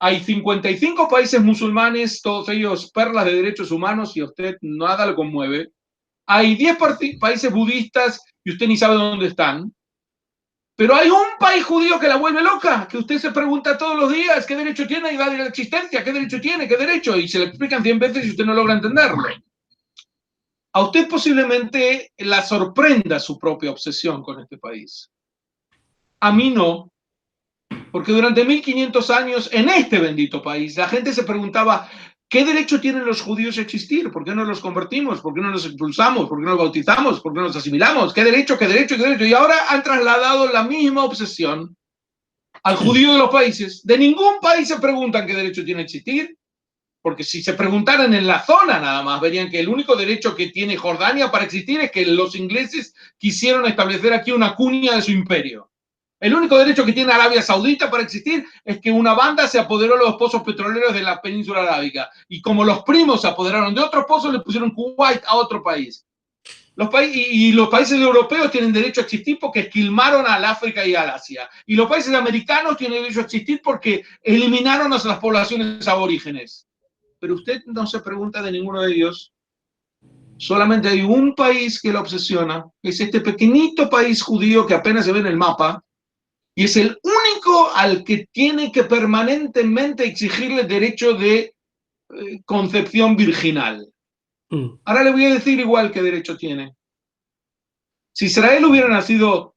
Hay 55 países musulmanes, todos ellos perlas de derechos humanos y a usted nada le conmueve. Hay 10 países budistas y usted ni sabe dónde están. Pero hay un país judío que la vuelve loca, que usted se pregunta todos los días qué derecho tiene y va a la existencia, qué derecho tiene, qué derecho, y se le explican 100 veces y usted no logra entenderlo. A usted posiblemente la sorprenda su propia obsesión con este país. A mí no, porque durante 1500 años en este bendito país la gente se preguntaba ¿qué derecho tienen los judíos a existir? ¿Por qué no los convertimos? ¿Por qué no los expulsamos? ¿Por qué no los bautizamos? ¿Por qué no los asimilamos? ¿Qué derecho, qué derecho, qué derecho? Y ahora han trasladado la misma obsesión al judío de los países. De ningún país se preguntan qué derecho tiene a existir, porque si se preguntaran en la zona nada más, verían que el único derecho que tiene Jordania para existir es que los ingleses quisieron establecer aquí una cuña de su imperio. El único derecho que tiene Arabia Saudita para existir es que una banda se apoderó de los pozos petroleros de la península arábiga. Y como los primos se apoderaron de otros pozos, le pusieron Kuwait a otro país. Los países europeos tienen derecho a existir porque esquilmaron al África y al Asia. Y los países americanos tienen derecho a existir porque eliminaron a las poblaciones aborígenes. Pero usted no se pregunta de ninguno de ellos. Solamente hay un país que lo obsesiona, que es este pequeñito país judío que apenas se ve en el mapa, y es el único al que tiene que permanentemente exigirle derecho de concepción virginal. Ahora le voy a decir igual qué derecho tiene. Si Israel hubiera nacido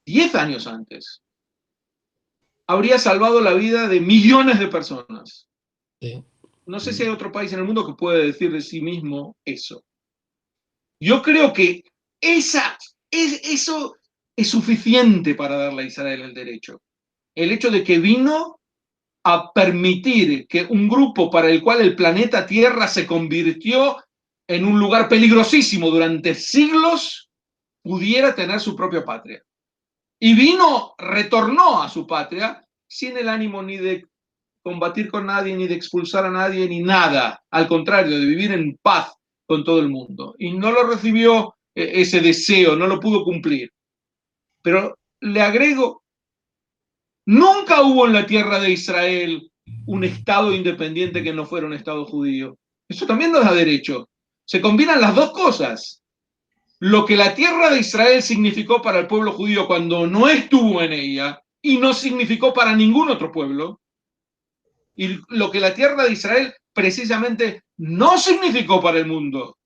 10 años antes, habría salvado la vida de millones de personas. Sí. No sé si hay otro país en el mundo que pueda decir de sí mismo eso. Yo creo que eso es suficiente para darle a Israel el derecho. El hecho de que vino a permitir que un grupo para el cual el planeta Tierra se convirtió en un lugar peligrosísimo durante siglos pudiera tener su propia patria. Y retornó a su patria sin el ánimo ni de combatir con nadie, ni de expulsar a nadie, ni nada. Al contrario, de vivir en paz con todo el mundo. Y no lo recibió ese deseo, no lo pudo cumplir. Pero le agrego, nunca hubo en la tierra de Israel un Estado independiente que no fuera un Estado judío. Eso también nos da derecho. Se combinan las dos cosas. Lo que la tierra de Israel significó para el pueblo judío cuando no estuvo en ella y no significó para ningún otro pueblo, y lo que la tierra de Israel precisamente no significó para el mundo.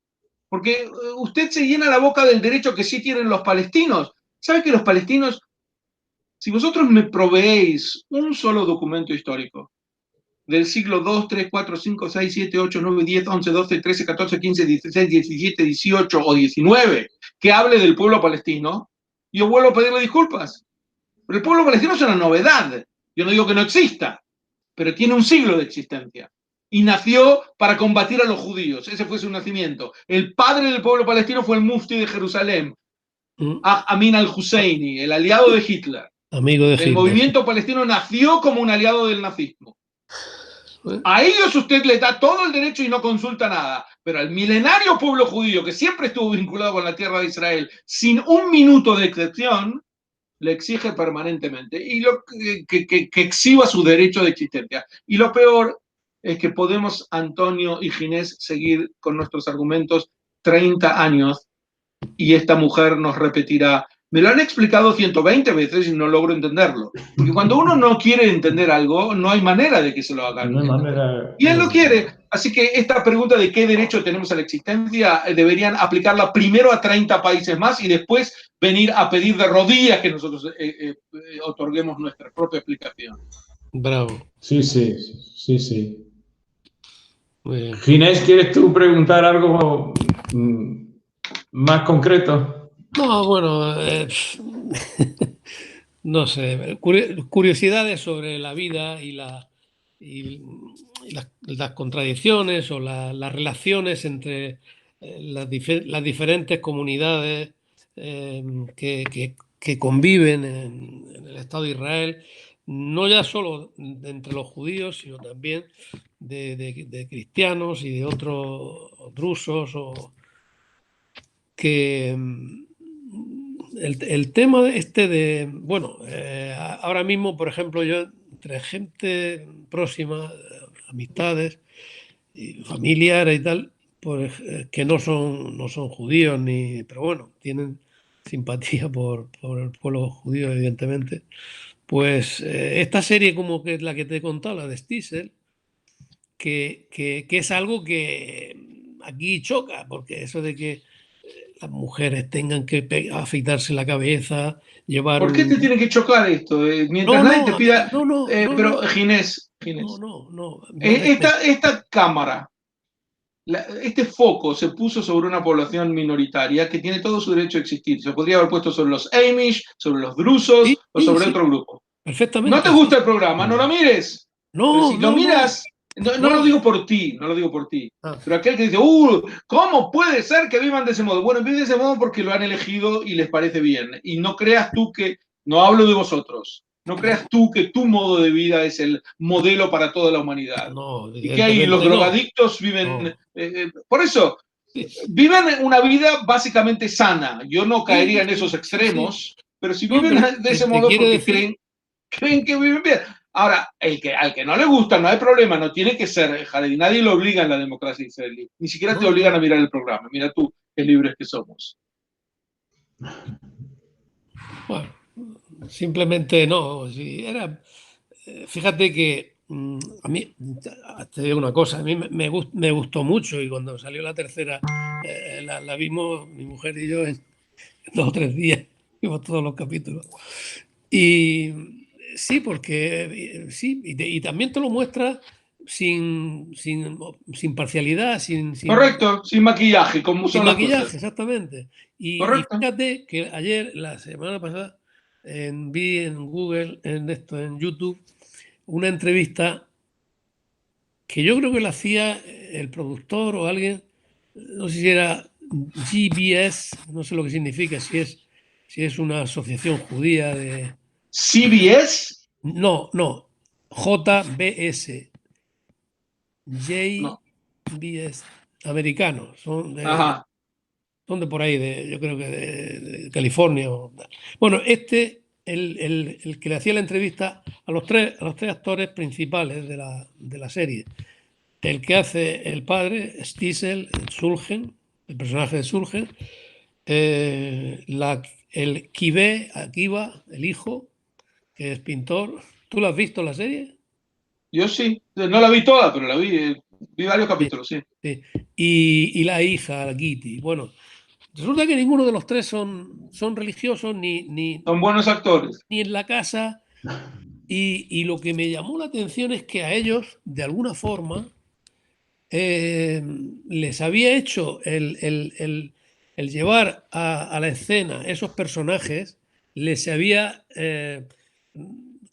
Porque usted se llena la boca del derecho que sí tienen los palestinos. ¿Sabe que los palestinos, si vosotros me proveéis un solo documento histórico del siglo 2, 3, 4, 5, 6, 7, 8, 9, 10, 11, 12, 13, 14, 15, 16, 17, 18 o 19 que hable del pueblo palestino, yo vuelvo a pedirle disculpas. Pero el pueblo palestino es una novedad. Yo no digo que no exista, pero tiene un siglo de existencia. Y nació para combatir a los judíos. Ese fue su nacimiento. El padre del pueblo palestino fue el mufti de Jerusalén, Amin al-Husseini, el aliado de Hitler. Amigo de Hitler. El movimiento palestino nació como un aliado del nazismo. A ellos usted les da todo el derecho y no consulta nada, pero al milenario pueblo judío que siempre estuvo vinculado con la tierra de Israel, sin un minuto de excepción, le exige permanentemente y que exhiba su derecho de existencia. Y lo peor es que podemos, Antonio y Ginés, seguir con nuestros argumentos 30 años y esta mujer nos repetirá, me lo han explicado 120 veces y no logro entenderlo. Porque cuando uno no quiere entender algo, no hay manera de que se lo hagan. No hay manera. Y él lo quiere. Así que esta pregunta de qué derecho tenemos a la existencia deberían aplicarla primero a 30 países más y después venir a pedir de rodillas que nosotros otorguemos nuestra propia explicación. Bravo. Sí. Ginés, ¿quieres tú preguntar algo más concreto? No, bueno, no sé, curiosidades sobre la vida y las contradicciones o las relaciones entre las diferentes comunidades que conviven en el Estado de Israel, no ya solo entre los judíos, sino también de cristianos y de otros drusos que el tema bueno, ahora mismo, por ejemplo, yo entre gente próxima, amistades, y familiares y tal, pues que no son judíos, pero bueno, tienen simpatía por el pueblo judío, evidentemente, pues esta serie como que es la que te he contado, la de Stiesel, que es algo que aquí choca, porque eso de que las mujeres tengan que afeitarse la cabeza, llevar... ¿Por qué te tiene que chocar esto? Mientras nadie te pida... pero Ginés, no. Esta cámara, este foco se puso sobre una población minoritaria que tiene todo su derecho a existir. Se podría haber puesto sobre los Amish, sobre los drusos o sobre otro grupo. Perfectamente. ¿No te gusta el programa? No lo mires. No, si lo miras, No lo digo por ti, no lo digo por ti. Ah. Pero aquel que dice, ¿cómo puede ser que vivan de ese modo? Bueno, viven de ese modo porque lo han elegido y les parece bien. Y no creas tú que, no hablo de vosotros, no creas tú que tu modo de vida es el modelo para toda la humanidad. No, Y que hay los evidentemente no. drogadictos viven, No. por eso, viven una vida básicamente sana. Yo no caería en esos extremos, pero si No, viven pero de ese te modo quiero porque decir, creen que viven bien. Ahora, al que no le gusta, no hay problema, no tiene que ser Jared, nadie lo obliga en la democracia israelí. Ni siquiera te no, obligan a no. mirar el programa. Mira tú, qué libres que somos. Bueno, simplemente no. Si era, fíjate que a mí, te digo una cosa, a mí me gustó mucho y cuando salió la tercera, la vimos mi mujer y yo en 2 o 3 días, vimos todos los capítulos. Y sí, porque sí, y también te lo muestra sin parcialidad, Correcto, sin maquillaje, como sin son las maquillaje, cosas. exactamente. Y Correcto. fíjate que ayer, la semana pasada, vi en Google, en YouTube, una entrevista que yo creo que la hacía el productor o alguien, no sé si era GBS, no sé lo que significa, si es una asociación judía de... CBS, No, no, JBS, no. JBS, americanos, Ajá. son de por ahí, yo creo que de California. Bueno, el que le hacía la entrevista a los tres actores principales de la serie, el que hace el padre, Stiesel, Sulgen, el personaje de Sulgen, el Akiva, el hijo, que es pintor. ¿Tú lo has visto la serie? Yo sí. No la vi toda, pero la vi. Vi varios Sí, capítulos, sí. sí. Y la hija, la Kitty. Bueno, resulta que ninguno de los tres son religiosos Son buenos actores. ni en la casa. Y lo que me llamó la atención es que a ellos, de alguna forma, les había hecho el llevar a la escena esos personajes, les había,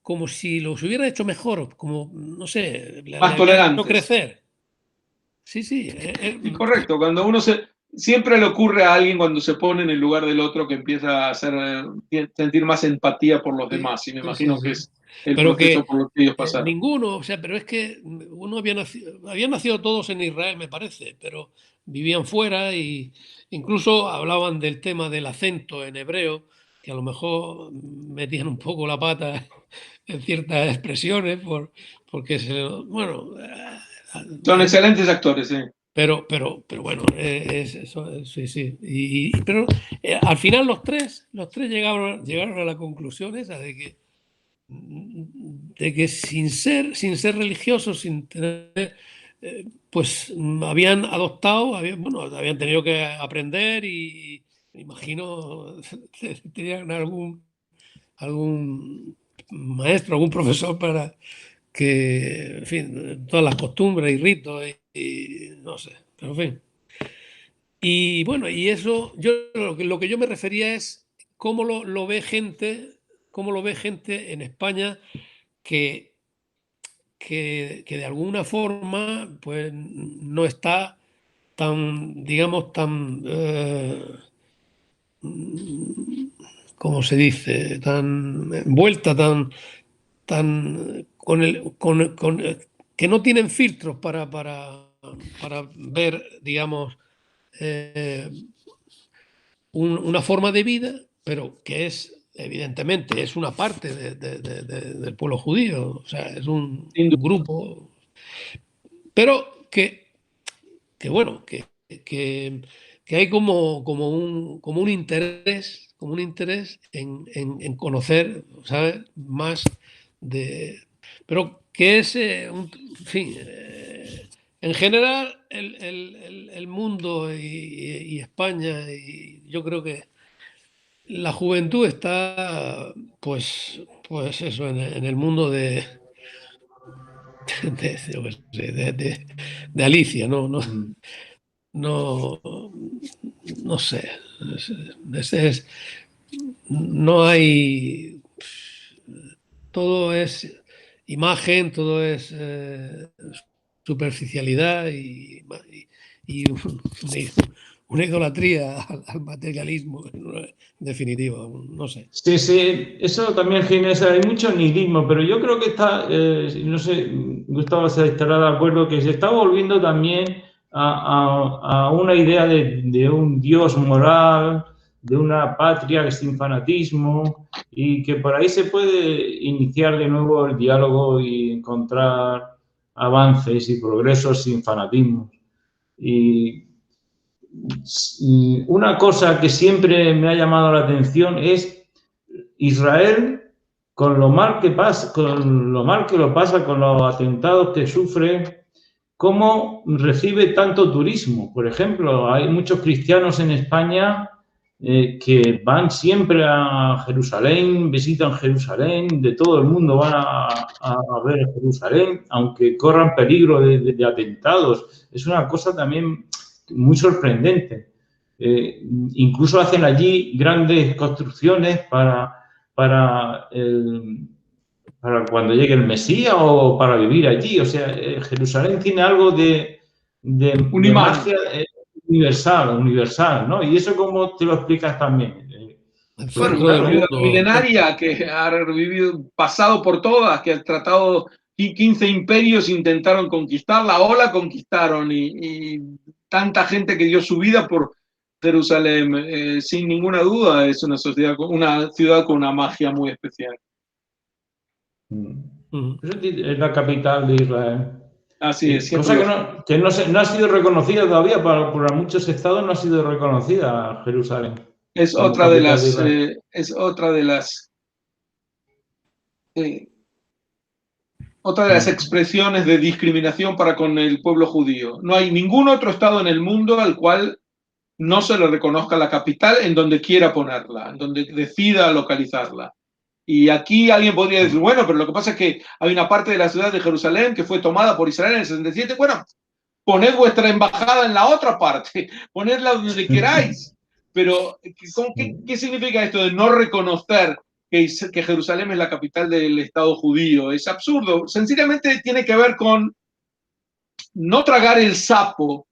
como si los hubiera hecho mejor, como, no sé, le Más había hecho tolerantes. crecer. Sí, sí. Sí, correcto. Cuando uno se. Siempre le ocurre a alguien cuando se pone en el lugar del otro que empieza a hacer, sentir más empatía por los Sí, demás. Y me sí, sí, imagino que sí. es el Pero proceso que por lo que ellos pasaron. ninguno, o sea, pero es que uno habían nacido todos en Israel, me parece, pero vivían fuera y incluso hablaban del tema del acento en hebreo, que a lo mejor metían un poco la pata en ciertas expresiones, porque bueno, Son excelentes actores, sí. pero bueno, sí, sí. Pero al final los tres llegaron a la conclusión esa de que sin ser religiosos, sin tener, pues habían adoptado, bueno, habían tenido que aprender y me imagino tenían algún maestro, algún profesor para que, en fin, todas las costumbres y ritos y no sé, pero en fin. Y bueno, y eso, yo lo que yo me refería es cómo lo ve gente en España que, que de alguna forma pues no está tan, digamos, tan, ¿cómo se dice? Tan envuelta, tan que no tienen filtros para ver, digamos, eh, una forma de vida, pero que evidentemente, es una parte del pueblo judío, o sea, es un Sin duda. grupo, pero que bueno, que, que hay como un interés en conocer, ¿sabes? Más pero que es, en fin, en general el mundo y España, y yo creo que la juventud está, pues eso, en el mundo yo qué sé, de Alicia, ¿no? No, no, no sé. No hay. Todo es imagen, todo es superficialidad y una idolatría al materialismo, en definitiva, no sé. Sí, sí, eso también, Ginés, hay mucho nihilismo, pero yo creo que está, no sé, Gustavo se estará de acuerdo, que se está volviendo también a una idea de un Dios moral, de una patria sin fanatismo, y que por ahí se puede iniciar de nuevo el diálogo y encontrar avances y progresos sin fanatismo. Y una cosa que siempre me ha llamado la atención es Israel, con lo mal que pasa, con lo mal que lo pasa, con los atentados que sufre, cómo recibe tanto turismo. Por ejemplo, hay muchos cristianos en España que van siempre a Jerusalén, visitan Jerusalén, de todo el mundo van a ver Jerusalén, aunque corran peligro de atentados. Es una cosa también muy sorprendente. Incluso hacen allí grandes construcciones para, para cuando llegue el Mesías o para vivir allí. O sea, Jerusalén tiene algo Un de imán. magia universal, ¿no? Y eso, ¿cómo te lo explicas también? El Bueno, centro una del ciudad mundo. milenaria que ha vivido, pasado por todas, que ha tratado, y 15 imperios intentaron conquistarla o la conquistaron, y tanta gente que dio su vida por Jerusalén, sin ninguna duda, es una ciudad con una magia muy especial. Es la capital de Israel. Así es, siempre Cosa lo fue. que no ha sido reconocida todavía, por muchos estados no ha sido reconocida Jerusalén Es como otra de capital de las, Israel. eh, otra de las expresiones de discriminación para con el pueblo judío. No hay ningún otro estado en el mundo al cual no se le reconozca la capital en donde quiera ponerla, en donde decida localizarla. Y aquí alguien podría decir, bueno, pero lo que pasa es que hay una parte de la ciudad de Jerusalén que fue tomada por Israel en el 67. Bueno, poned vuestra embajada en la otra parte, ponedla donde queráis. Pero, ¿qué significa esto de no reconocer que Jerusalén es la capital del Estado judío? Es absurdo. Sencillamente tiene que ver con no tragar el sapo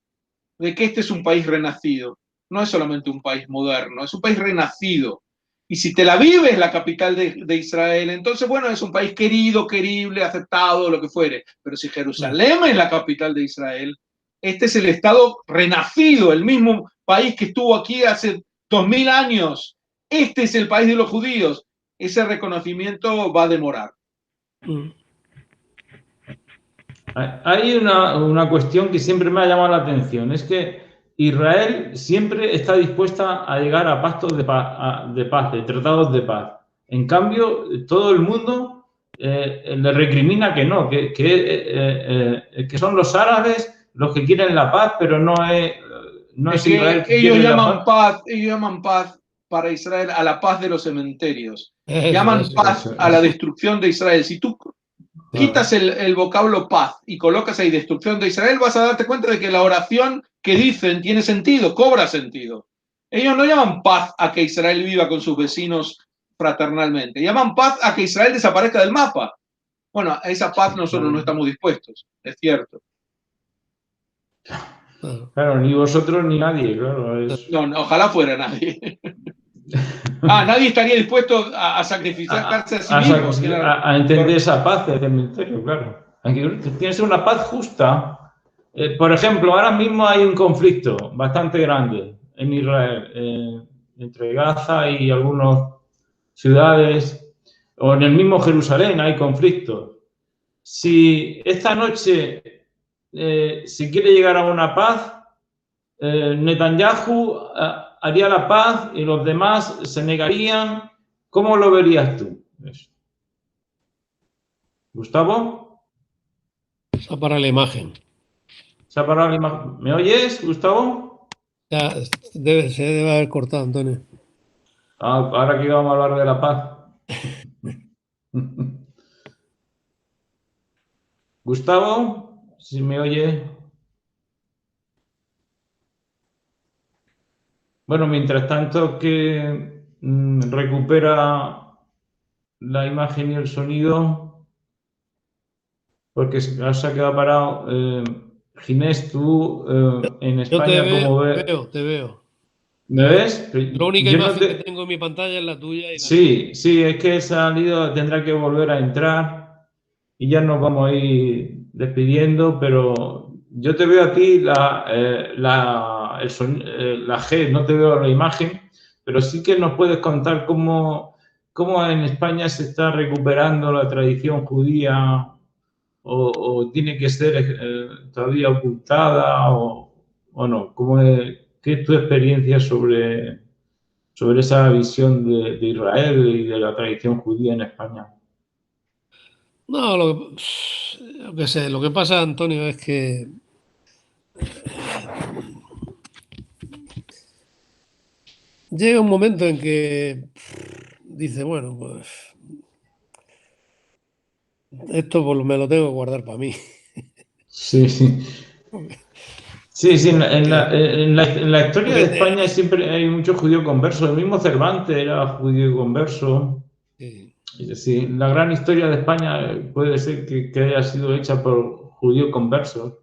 de que este es un país renacido. No es solamente un país moderno, es un país renacido. Y si Tel Aviv es la capital de Israel, entonces, bueno, es un país querido, querible, aceptado, lo que fuere. Pero si Jerusalén es la capital de Israel, este es el Estado renacido, el mismo país que estuvo aquí hace 2000 años. Este es el país de los judíos. Ese reconocimiento va a demorar. Hay una cuestión que siempre me ha llamado la atención, es que Israel siempre está dispuesta a llegar a pactos de paz, de tratados de paz. En cambio, todo el mundo le recrimina que no, que son los árabes los que quieren la paz, pero no es Israel que quiere la paz. Ellos llaman paz para Israel a la paz de los cementerios. Eso, Llaman eso. paz a la destrucción de Israel. Si tú quitas el vocablo paz y colocas ahí destrucción de Israel, vas a darte cuenta de que la oración que dicen tiene sentido, cobra sentido. Ellos no llaman paz a que Israel viva con sus vecinos fraternalmente, llaman paz a que Israel desaparezca del mapa. Bueno, a esa paz nosotros no estamos dispuestos, es cierto. Claro, ni vosotros ni nadie, claro. No, ojalá fuera nadie. Nadie estaría dispuesto a sacrificarse a sí mismo. A entender esa paz del cementerio, claro. Aquí tiene que ser una paz justa. Por ejemplo, ahora mismo hay un conflicto bastante grande en Israel, entre Gaza y algunas ciudades, o en el mismo Jerusalén hay conflictos. Si esta noche se quiere llegar a una paz, Netanyahu haría la paz y los demás se negarían. ¿Cómo lo verías tú? ¿Gustavo? Esa para la imagen. ¿Se ha parado la imagen? ¿Me oyes, Gustavo? Ya, se debe haber cortado, Antonio. Ahora que íbamos a hablar de la paz. Gustavo, si me oye. Bueno, mientras tanto que recupera la imagen y el sonido. porque se ha quedado parado. Ginés, tú en Yo te España, ¿cómo ves? te veo. ¿Me ves? La única Yo no imagen que te... tengo en mi pantalla es la tuya y la mía. Sí, sí, es que he salido, tendrá que volver a entrar y ya nos vamos a ir despidiendo, pero yo te veo a ti la G, no te veo la imagen, pero sí que nos puedes contar cómo en España se está recuperando la tradición judía o tiene que ser todavía ocultada o no. ¿Qué es tu experiencia sobre esa visión de Israel y de la tradición judía en España? No, lo que sé, lo que pasa, Antonio, es que llega un momento en que dice, bueno, pues esto pues, me lo tengo que guardar para mí. Sí, sí. Sí, sí, Porque, en la historia porque de España siempre hay muchos judíos conversos. El mismo Cervantes era judío converso. Es decir, la gran historia de España puede ser que haya sido hecha por judíos conversos.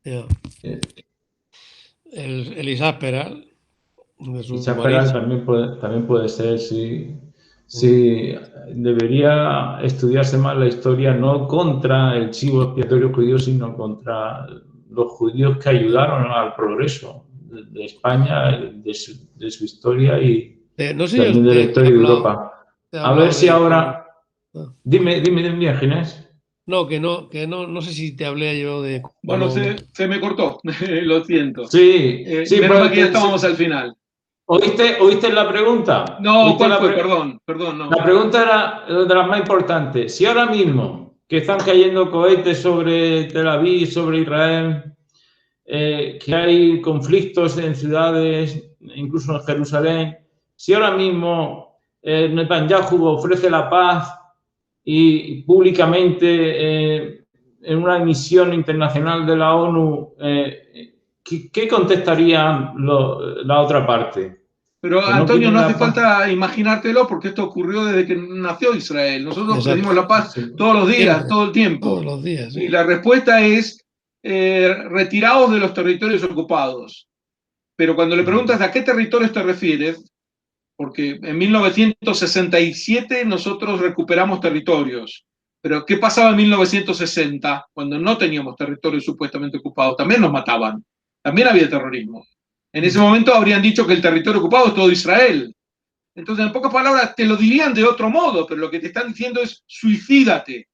ya, Eh, el Isaac Peral, Jesús Isaac Peral Marín, también puede ser, sí. Sí, debería estudiarse más la historia, no contra el chivo expiatorio judío, sino contra los judíos que ayudaron al progreso de España, de su historia y no sé también si de la te he historia de Europa. te he A ver hablado si de ello. ahora. Dime, Ginés. No, no sé si te hablé yo de Bueno, cuando. se me cortó, lo siento. Sí, sí, Menos mal pues, que ya estábamos al final. ¿oíste la pregunta? No, ¿Oíste ¿cuál la fue? pre- Perdón, perdón, La no. pregunta era de las más importantes. Si ahora mismo que están cayendo cohetes sobre Tel Aviv, sobre Israel, que hay conflictos en ciudades, incluso en Jerusalén, si ahora mismo Netanyahu ofrece la paz y públicamente en una emisión internacional de la ONU, ¿qué contestaría la otra parte? Pero ¿Que no Antonio, quieren no hace la paz? falta imaginártelo porque esto ocurrió desde que nació Israel. Nosotros Exacto, pedimos la paz Sí, todos los días, siempre, todo el todos tiempo. los días, Y sí. la respuesta es retirados de los territorios ocupados. Pero cuando le preguntas a qué territorios te refieres, porque en 1967 nosotros recuperamos territorios. Pero ¿qué pasaba en 1960 cuando no teníamos territorios supuestamente ocupados? También nos mataban, también había terrorismo. En ese momento habrían dicho que el territorio ocupado es todo Israel. Entonces, en pocas palabras, te lo dirían de otro modo, pero lo que te están diciendo es suicídate.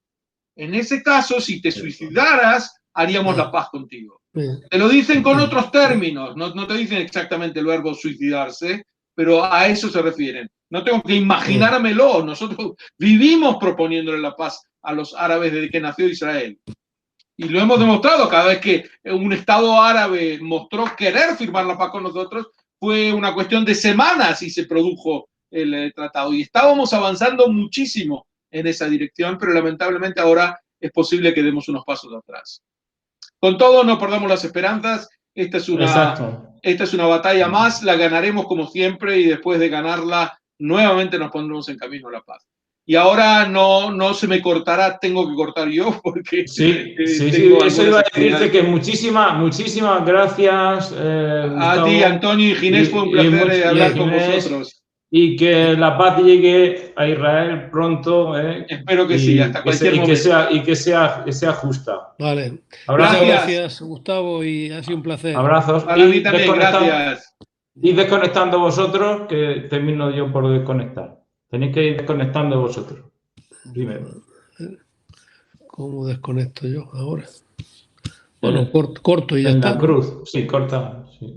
En ese caso, si te suicidaras, haríamos la paz contigo. Te lo dicen con otros términos, no te dicen exactamente el verbo suicidarse, pero a eso se refieren. No tengo que imaginármelo, nosotros vivimos proponiéndole la paz a los árabes desde que nació Israel. Y lo hemos demostrado cada vez que un Estado árabe mostró querer firmar la paz con nosotros, fue una cuestión de semanas y se produjo el tratado. Y estábamos avanzando muchísimo en esa dirección, pero lamentablemente ahora es posible que demos unos pasos atrás. Con todo, no perdamos las esperanzas. exacto. Esta es una batalla más, la ganaremos como siempre y después de ganarla, nuevamente nos pondremos en camino a la paz. Y ahora no se me cortará, tengo que cortar yo porque Sí, sí, sí, tengo eso algunas iba a decirte actividades. que muchísimas gracias, A ti, Gustavo, Antonio y Ginés, fue un placer y hablar con Ginés, vosotros. y que la paz llegue a Israel pronto, Espero que sí, y hasta cualquier momento. que sea justa. Vale. Muchas Abrazos, Gracias. gracias, Gustavo, y ha sido un placer. abrazos, Para mí también, gracias. y desconectando vosotros, que termino yo por desconectar. Tenéis que ir desconectando vosotros primero. ¿Cómo desconecto yo ahora? Bueno, corto y ya En está, la ¿no? cruz, sí, corta, sí.